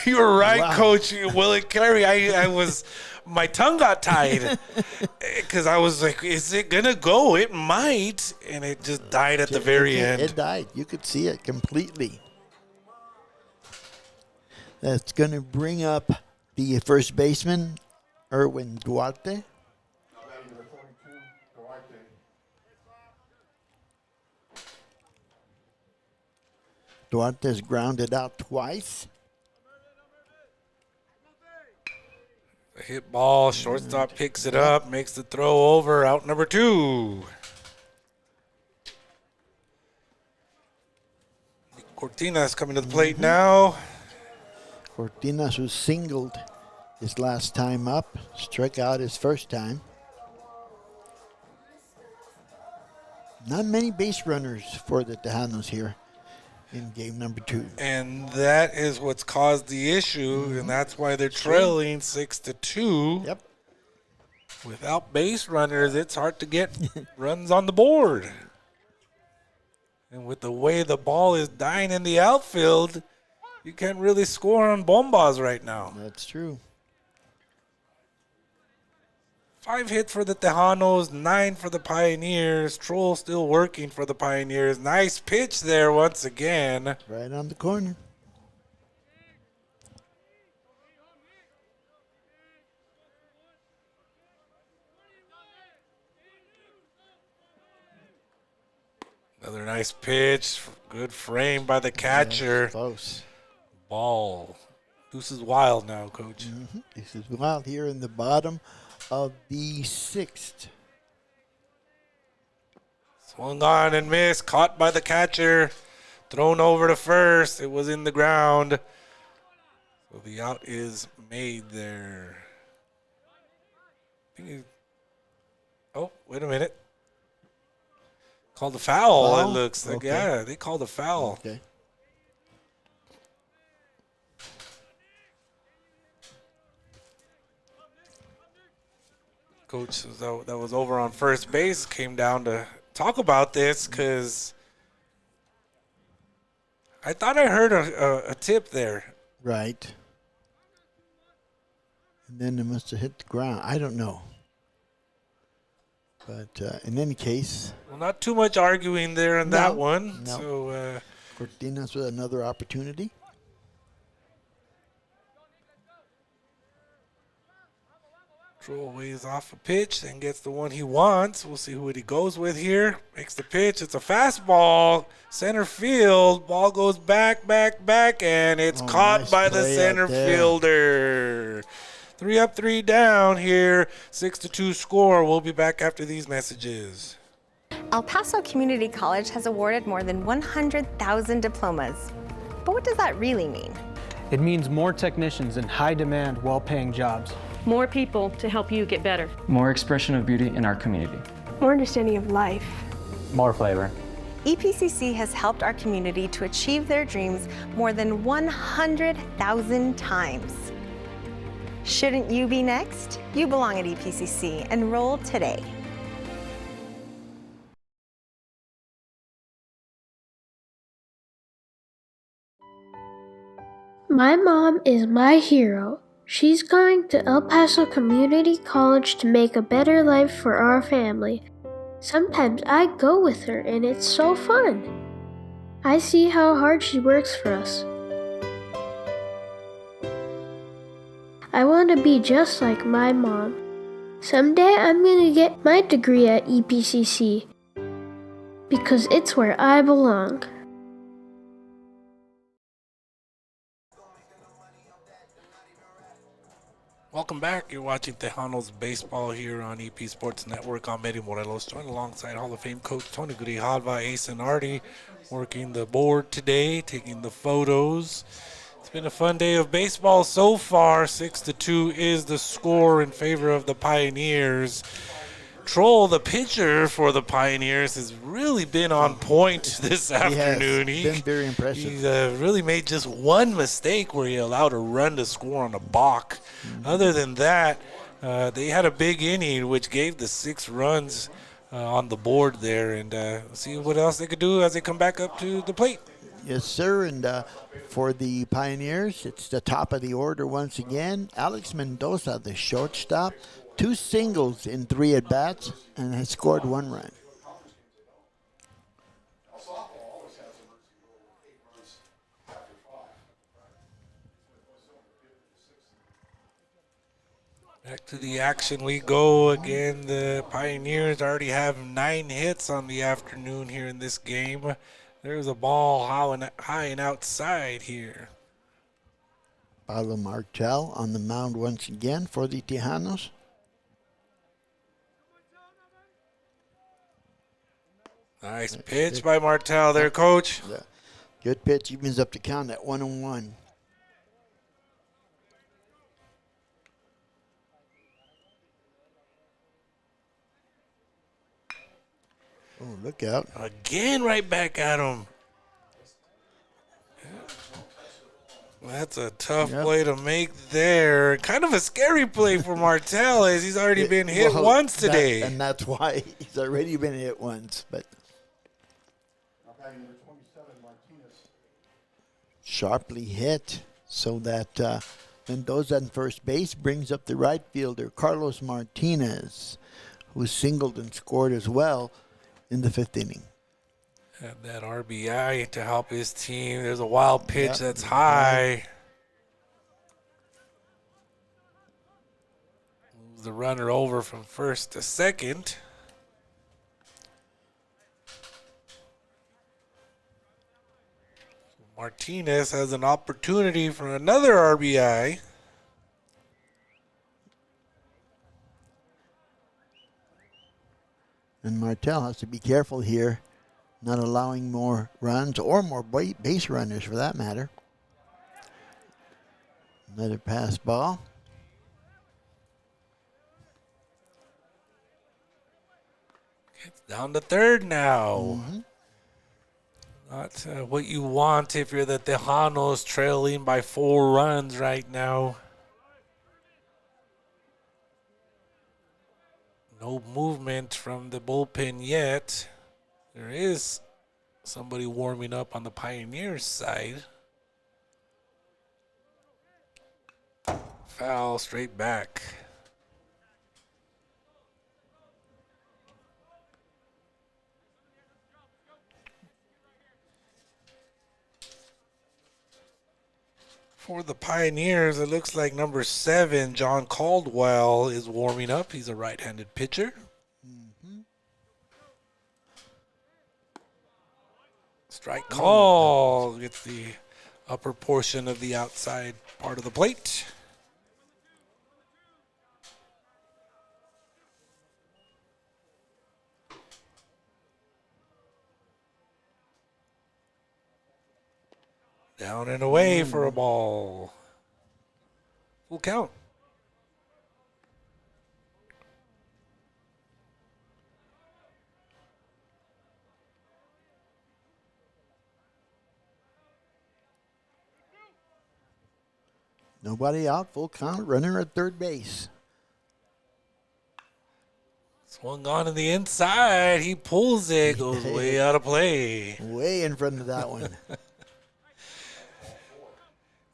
You're right, Coach. Will it carry? I was... My tongue got tied because I was like, is it going to go? It might. And it just died at the very end. It died. You could see it completely. That's going to bring up the first baseman, Erwin Duarte. Duarte's grounded out twice. Hit ball, shortstop picks it up, makes the throw over, out number 2. Cortinas coming to the plate now. Cortinas, who singled his last time up, struck out his first time. Not many base runners for the Tejanos here in game number 2. And that is what's caused the issue, and that's why they're trailing 6-2. Yep. Without base runners, it's hard to get runs on the board. And with the way the ball is dying in the outfield, you can't really score on bombas right now. That's true. 5 hits for the Tejanos, 9 for the Pioneers. Troll still working for the Pioneers. Nice pitch there once again. Right on the corner. Another nice pitch. Good frame by the catcher. Close. Ball. This is wild now, Coach. This is wild here in the bottom of the 6th. Swung on and missed. Caught by the catcher. Thrown over to first. It was in the ground. So the out is made there. Oh, wait a minute. Called a foul, it looks like. Okay. Yeah, they called a foul. Okay. Coach that was over on first base came down to talk about this because I thought I heard a tip there. Right. And then it must have hit the ground. I don't know. But in any case. Well, not too much arguing there in that one. No. So Cortinas with another opportunity. Troll waves off a pitch and gets the one he wants. We'll see who he goes with here. Makes the pitch. It's a fastball. Center field. Ball goes back, and it's caught nice by the play center out there. fielder. 3 up, 3 down here. 6-2 score. We'll be back after these messages. El Paso Community College has awarded more than 100,000 diplomas. But what does that really mean? It means more technicians in high-demand, well-paying jobs. More people to help you get better. More expression of beauty in our community. More understanding of life. More flavor. EPCC has helped our community to achieve their dreams more than 100,000 times. Shouldn't you be next? You belong at EPCC. Enroll today. My mom is my hero. She's going to El Paso Community College to make a better life for our family. Sometimes I go with her and it's so fun. I see how hard she works for us. I want to be just like my mom. Someday I'm going to get my degree at EPCC because it's where I belong. Welcome back. You're watching Tejanos baseball here on EP Sports Network. I'm Eddie Morelos, joined alongside Hall of Fame coach Tony Grijalva, Ace and Artie, working the board today, taking the photos. It's been a fun day of baseball so far. 6-2 is the score in favor of the Pioneers. Troll, the pitcher for the Pioneers, has really been on point this afternoon. He has been very impressive. He really made just one mistake where he allowed a run to score on a balk. Other than that, they had a big inning, which gave the 6 runs on the board there. And see what else they could do as they come back up to the plate. Yes, sir. And for the Pioneers, it's the top of the order once again. Alex Mendoza, the shortstop, 2 singles in 3 at-bats, and has scored 1 run. Back to the action we go again. The Pioneers already have 9 hits on the afternoon here in this game. There's a ball high and outside here. Pablo Martel on the mound once again for the Tejanos. Nice pitch by Martel there, Coach. Good pitch, evens up the count at 1-1. Oh, look out. Again, right back at him. That's a tough play to make there. Kind of a scary play for Martel, as he's already been hit once today. And that's why he's already been hit once. But sharply hit, so that Mendoza on first base brings up the right fielder, Carlos Martinez, who singled and scored as well in the 5th inning. Had that RBI to help his team. There's a wild pitch that's high. Moves the runner over from first to second. Martinez has an opportunity for another RBI. And Martel has to be careful here, not allowing more runs or more base runners for that matter. Another pass ball. It's down to third now. Not what you want if you're the Tejanos, trailing by 4 runs right now. No movement from the bullpen yet. There is somebody warming up on the Pioneers side. Foul straight back. For the Pioneers, it looks like number 7, John Caldwell, is warming up. He's a right-handed pitcher. Strike call. Gets the upper portion of the outside part of the plate. Down and away for a ball. Full count. Nobody out, full count, runner at third base. Swung on to the inside. He pulls it, goes way out of play. Way in front of that one.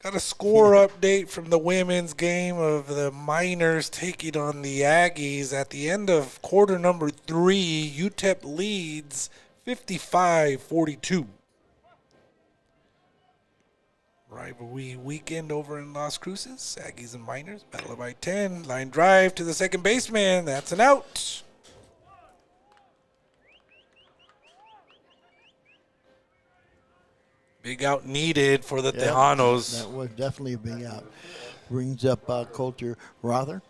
Got a score update from the women's game of the Miners taking on the Aggies. At the end of quarter number 3, UTEP leads 55-42. Rivalry weekend over in Las Cruces. Aggies and Miners battle by 10. Line drive to the second baseman. That's an out. Big out needed for the Tejanos. That was definitely a big out. Brings up Coulter Rother.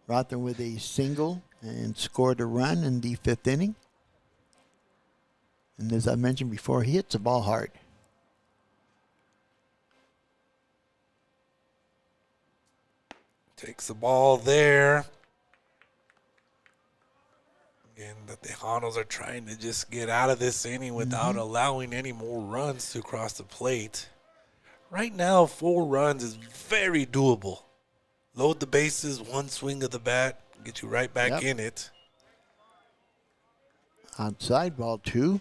Rother with a single and scored a run in the 5th inning. And as I mentioned before, he hits the ball hard. Takes the ball there. And the Tejanos are trying to just get out of this inning without allowing any more runs to cross the plate. Right now, 4 runs is very doable. Load the bases, 1 swing of the bat, get you right back in it. Outside ball 2.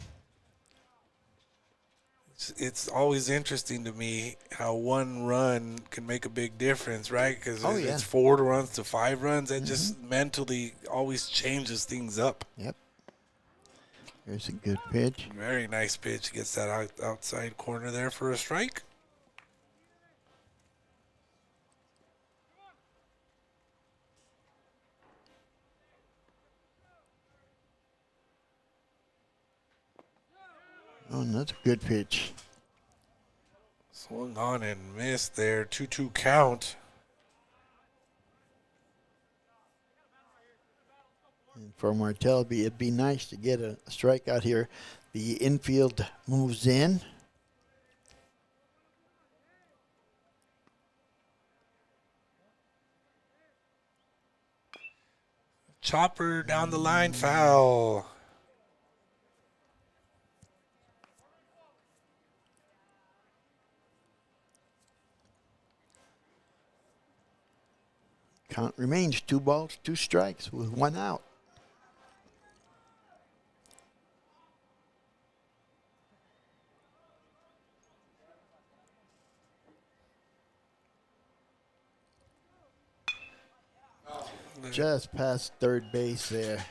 It's always interesting to me how 1 run can make a big difference, right? Because it's 4 runs to 5 runs. That just mentally always changes things up. Yep. There's a good pitch. Very nice pitch. Gets that outside corner there for a strike. Oh, and that's a good pitch. Swung on and missed there. 2-2 count. And for Martell, it'd be nice to get a strikeout here. The infield moves in. Chopper down the line, foul. Count remains 2 balls, 2 strikes with 1 out. Just past third base there.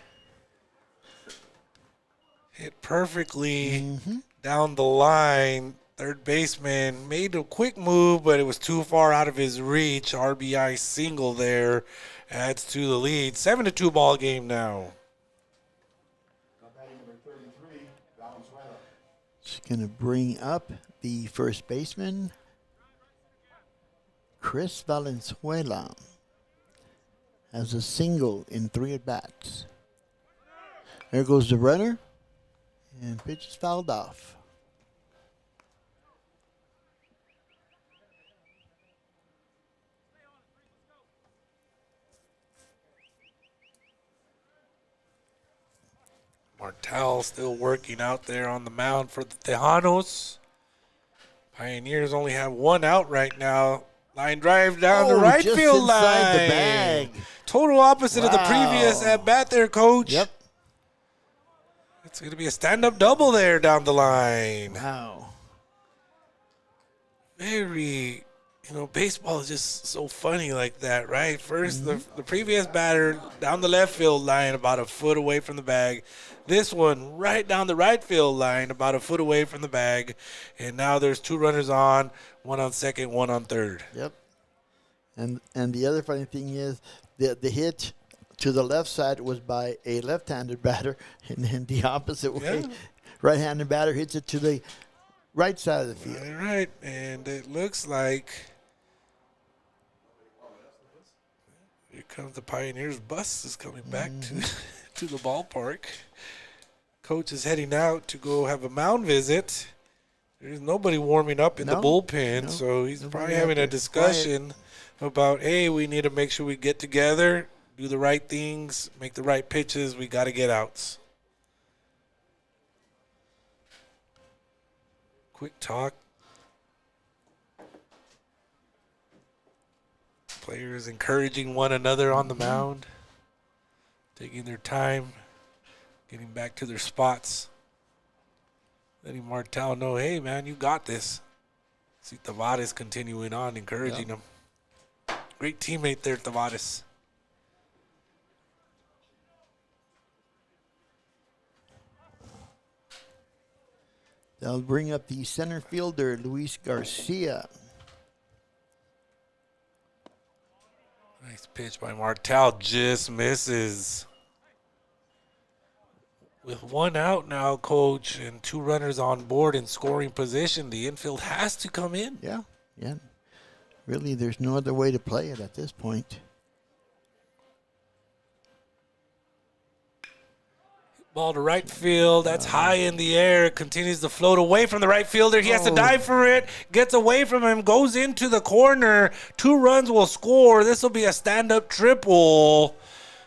Hit perfectly down the line. Third baseman made a quick move, but it was too far out of his reach. RBI single there adds to the lead. 7-2 ball game now. Just going to bring up the first baseman, Chris Valenzuela, has a single in 3 at-bats. There goes the runner, and pitch is fouled off. Martell still working out there on the mound for the Tejanos. Pioneers only have 1 out right now. Line drive down the right just field inside line. the bag. Total opposite of the previous at bat there, Coach. Yep. It's going to be a stand-up double there down the line. Wow. Very, baseball is just so funny like that, right? First, the previous batter down the left field line about a foot away from the bag. This one right down the right field line about a foot away from the bag. And now there's 2 runners on, 1 on second, 1 on third. Yep. And the other funny thing is the hit to the left side was by a left-handed batter, and then the opposite way, right-handed batter hits it to the right side of the field. All right, and it looks like here comes the Pioneers bus is coming back to the ballpark. Coach is heading out to go have a mound visit. There's nobody warming up in the bullpen, so he's probably having a discussion about, hey, we need to make sure we get together, do the right things, make the right pitches. We got to get outs. Quick talk. Players encouraging one another on the mound, taking their time, getting back to their spots. Letting Martel know, hey, man, you got this. See Tavares continuing on, encouraging him. Great teammate there, Tavares. They'll bring up the center fielder, Luis Garcia. Nice pitch by Martel, just misses. With one out now, Coach, and 2 runners on board in scoring position, the infield has to come in. Yeah. Really, there's no other way to play it at this point. Ball to right field. That's high in the air. Continues to float away from the right fielder. He has to dive for it. Gets away from him. Goes into the corner. 2 runs will score. This will be a stand-up triple.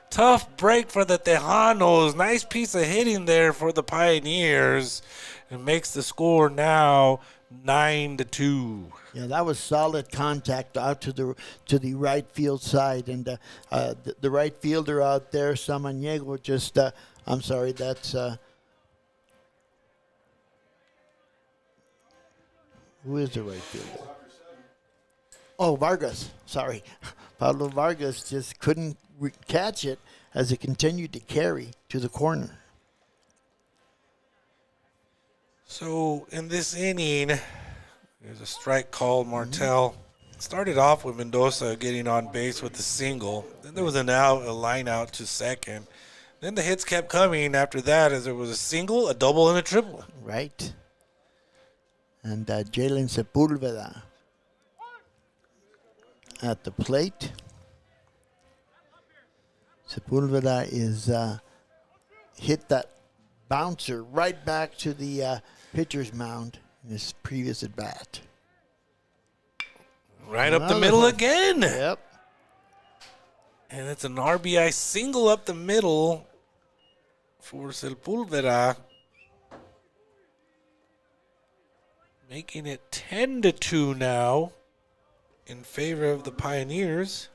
Tough break for the Tejanos. Nice piece of hitting there for the Pioneers. It makes the score now 9-2. Yeah, that was solid contact out to the right field side, and the right fielder out there, Samaniego, just I'm sorry, that's who is the right fielder? Oh, Vargas. Sorry, Pablo Vargas just couldn't catch it as it continued to carry to the corner. So in this inning, there's a strike called. Martel started off with Mendoza getting on base with a single. Then there was a line out to second. Then the hits kept coming after that, as there was a single, a double, and a triple. Right. And Jalen Sepulveda at the plate. Sepulveda is hit that bouncer right back to the pitcher's mound in his previous at bat. Right up the middle again. Yep. And it's an RBI single up the middle for Sepulveda, making it 10-2 now in favor of the Pioneers.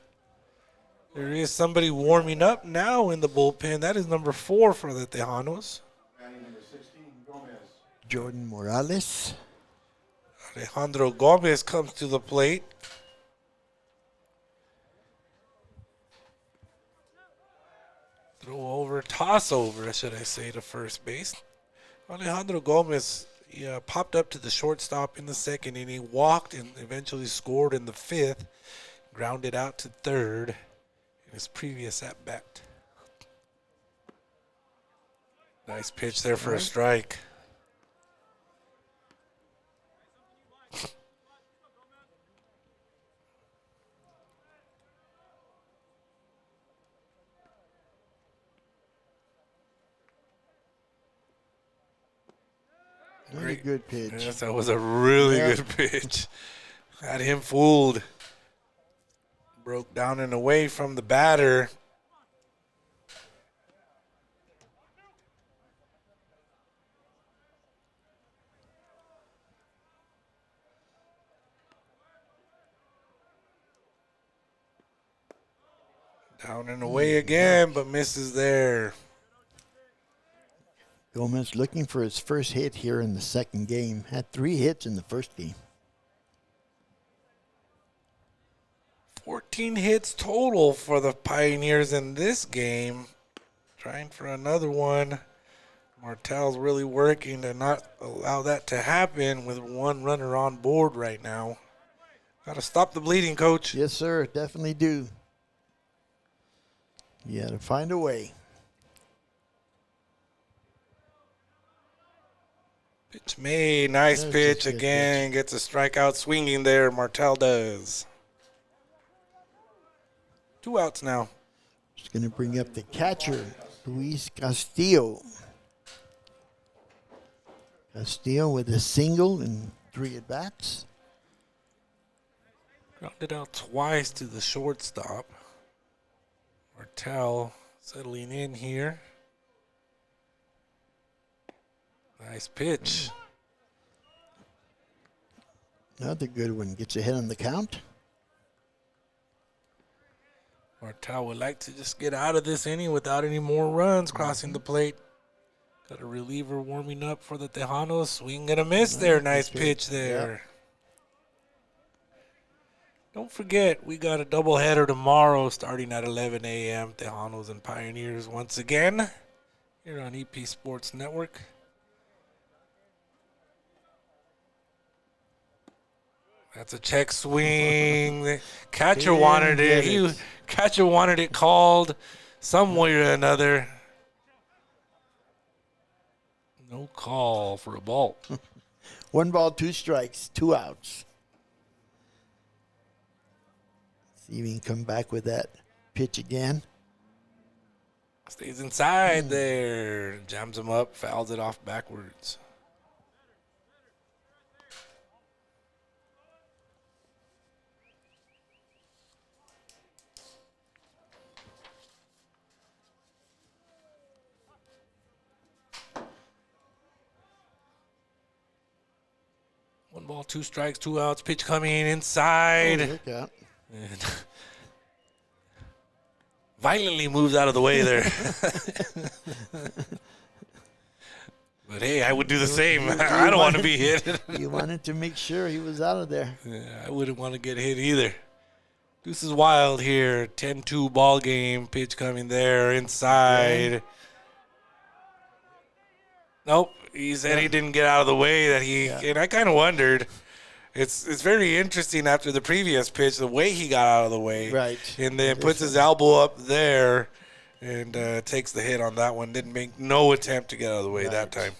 There is somebody warming up now in the bullpen. That is number 4 for the Tejanos. Jordan Morales. Alejandro Gomez comes to the plate. Toss over, should I say, to first base. Alejandro Gomez popped up to the shortstop in the second inning, walked, and eventually scored in the 5th, grounded out to third in his previous at-bat. Nice pitch there for a strike. Very good pitch. Yes, that was a really good pitch. Had him fooled. Broke down and away from the batter. Down and away again, but misses there. Gomez looking for his first hit here in the second game. Had 3 hits in the first game. 14 hits total for the Pioneers in this game. Trying for another one. Martel's really working to not allow that to happen with 1 runner on board right now. Got to stop the bleeding, Coach. Yes, sir. Definitely do. You got to find a way. Pitch made. Nice pitch again. Gets a strikeout swinging there. Martel does. 2 outs now. Just going to bring up the catcher, Luis Castillo. Castillo with a single and 3 at-bats. Grounded out twice to the shortstop. Martel settling in here. Nice pitch. Another good one. Gets ahead on the count. Martel would like to just get out of this inning without any more runs crossing the plate. Got a reliever warming up for the Tejanos. Swing and a miss there. Nice pitch there. Yep. Don't forget, we got a doubleheader tomorrow starting at 11 a.m. Tejanos and Pioneers once again here on EP Sports Network. That's a check swing. The catcher wanted it. Catcher wanted it called some way or another. No call for a ball. 1 ball, 2 strikes, 2 outs. See if he can come back with that pitch again. Stays inside there. Jams him up, fouls it off backwards. One ball, 2 strikes, 2 outs. Pitch coming inside. Look out. And violently moves out of the way there. But hey, I would do the same. I don't want to be hit. You wanted to make sure he was out of there. Yeah, I wouldn't want to get hit either. Deuce is wild here. 10-2 ball game. Pitch coming there inside. Okay. Nope. He said he didn't get out of the way. And I kind of wondered. It's very interesting after the previous pitch, the way he got out of the way. Right. And then puts his elbow up there and takes the hit on that one. Didn't make no attempt to get out of the way that time.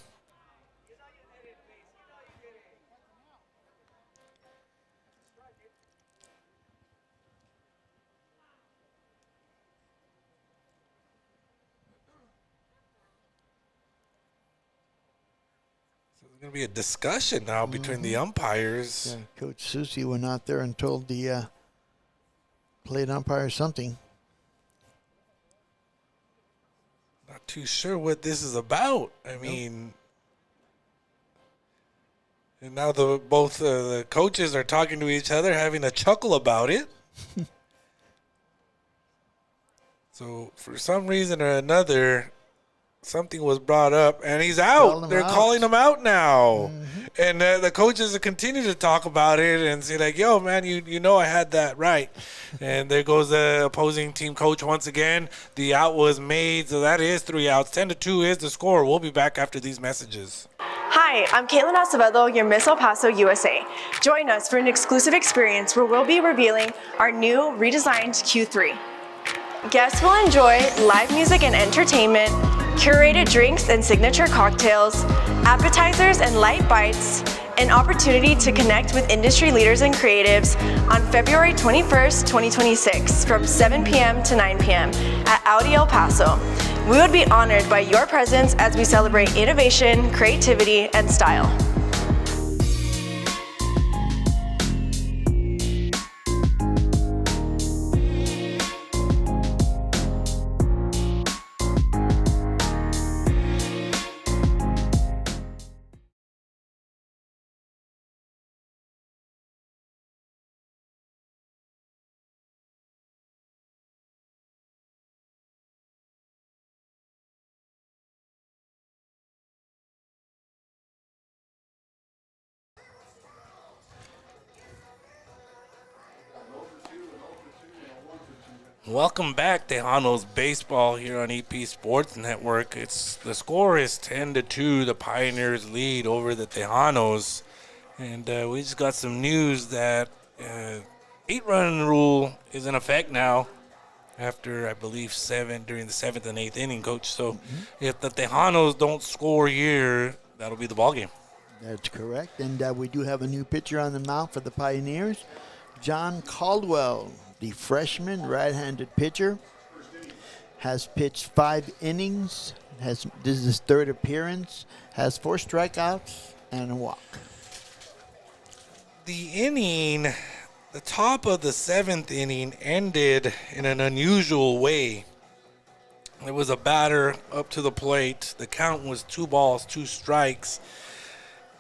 Going to be a discussion now between the umpires. Yeah, Coach Susie went out there and told the plate umpire something. Not too sure what this is about. I mean, and now both the coaches are talking to each other, having a chuckle about it. So for some reason or another, something was brought up, and he's out. They're calling him out now. And the coaches continue to talk about it and say, like, yo, man, you know I had that right. And there goes the opposing team coach once again. The out was made, so that is 3 outs. 10-2 is the score. We'll be back after these messages. Hi, I'm Caitlin Acevedo, your Miss El Paso, USA. Join us for an exclusive experience where we'll be revealing our new redesigned Q3. Guests will enjoy live music and entertainment, curated drinks and signature cocktails, appetizers and light bites, an opportunity to connect with industry leaders and creatives on February 21st, 2026 from 7 p.m. to 9 p.m. at Audi El Paso. We would be honored by your presence as we celebrate innovation, creativity, and style. Welcome back, Tejanos baseball here on EP Sports Network. The score is 10-2. The Pioneers lead over the Tejanos, and we just got some news that 8-run rule is in effect now. After I believe 7 during the 7th and 8th inning, Coach. So if the Tejanos don't score here, that'll be the ball game. That's correct, and we do have a new pitcher on the mound for the Pioneers, John Caldwell. The freshman right-handed pitcher has pitched 5 innings. This is his 3rd appearance. Has 4 strikeouts and a walk. The inning, the top of the 7th inning ended in an unusual way. There was a batter up to the plate. The count was 2 balls, 2 strikes.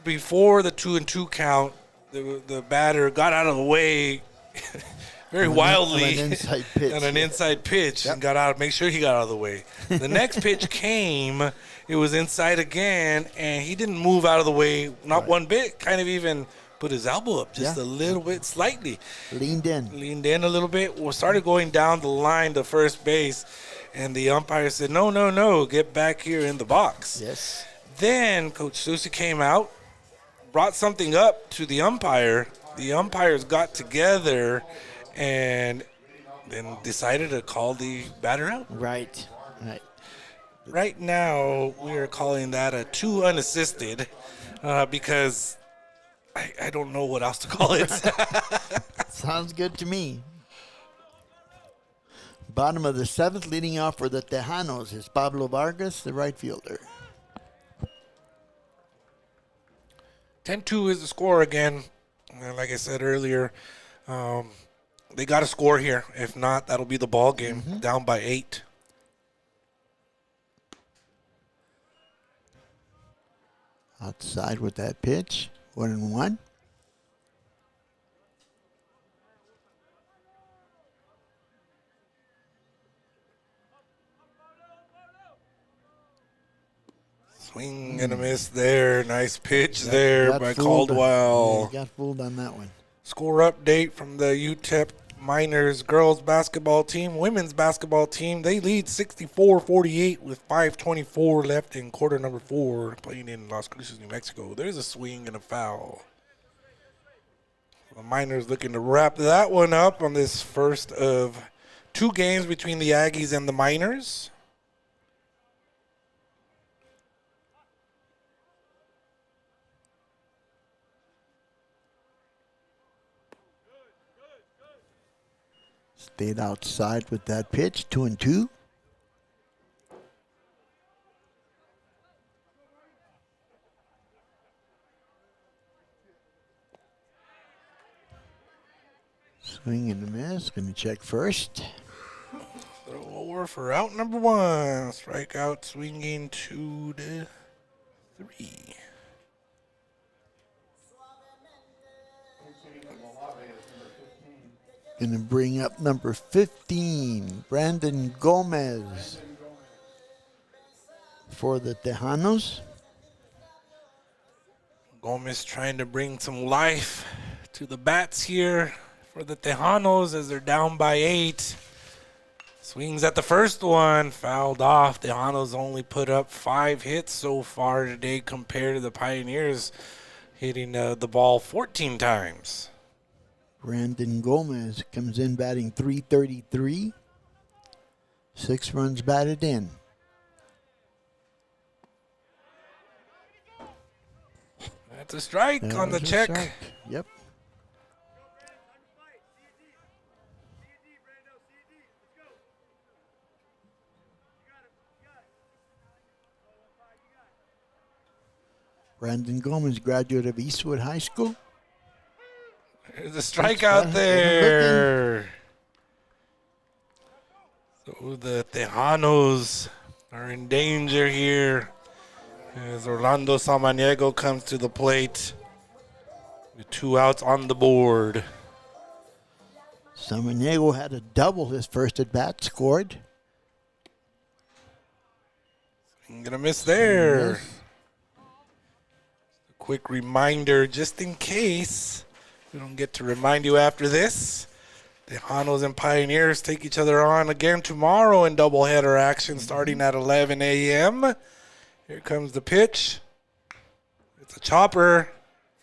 Before the 2-2 count, the batter got out of the way. very On wildly an inside pitch. on an inside pitch and got out. Make sure he got out of the way. The next pitch came. It was inside again, and he didn't move out of the way, not one bit. Kind of even put his elbow up just a little bit, slightly. Leaned in A little bit. We started going down the line to first base, and the umpire said, no, get back here in the box. Yes. Then Coach Susi came out, brought something up to the umpire. The umpires got together and then decided to call the batter out. Right. Right now, we are calling that a 2 unassisted because I don't know what else to call it. Sounds good to me. Bottom of the 7th, leading off for the Tejanos is Pablo Vargas, the right fielder. 10-2 is the score again. Like I said earlier, they got to score here. If not, that'll be the ball game. Down by 8. Outside with that pitch. 1-1. Swing and a miss there. Nice pitch there by fooled. Caldwell. Yeah, got fooled on that one. Score update from the UTEP Miners girls basketball team. Women's basketball team, they lead 64-48 with 5:24 left in quarter number 4, playing in Las Cruces, New Mexico. There's a swing and a foul. The Miners looking to wrap that one up on this first of 2 games between the Aggies and the Miners. Stayed outside with that pitch. 2-2. Swing and a miss. Going to check first. Throw over for out number 1. Strikeout swinging 2-3. Going to bring up number 15, Brandon Gomez for the Tejanos. Gomez trying to bring some life to the bats here for the Tejanos as they're down by 8. Swings at the first one, fouled off. Tejanos only put up 5 hits so far today compared to the Pioneers hitting the ball 14 times. Brandon Gomez comes in batting .333. 6 runs batted in. That's a strike That on the was a check. strike. Yep. Brandon Gomez, graduate of Eastwood High School. There's a strikeout there. So the Tejanos are in danger here as Orlando Samaniego comes to the plate with 2 outs on the board. Samaniego had a double his first at bat, scored. I'm going to miss there. A quick reminder just in case we don't get to remind you after this. Tejanos and Pioneers take each other on again tomorrow in doubleheader action starting at 11 a.m. Here comes the pitch. It's a chopper.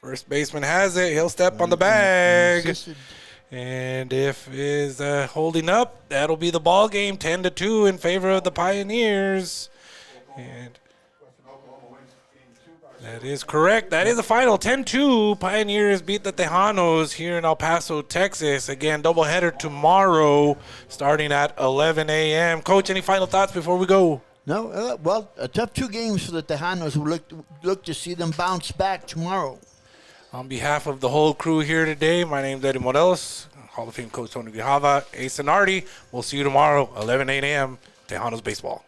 First baseman has it. He'll step on the bag. And if is holding up, that'll be the ball game, 10-2 in favor of the Pioneers. And that is correct. That is the final. 10-2. Pioneers beat the Tejanos here in El Paso, Texas. Again, doubleheader tomorrow starting at 11 a.m. Coach, any final thoughts before we go? No, well, a tough 2 games for the Tejanos. We look to see them bounce back tomorrow. On behalf of the whole crew here today, my name is Eddie Morelos, Hall of Fame coach Tony Grijalva, Ace and Artie. We'll see you tomorrow, 11 a.m., Tejanos Baseball.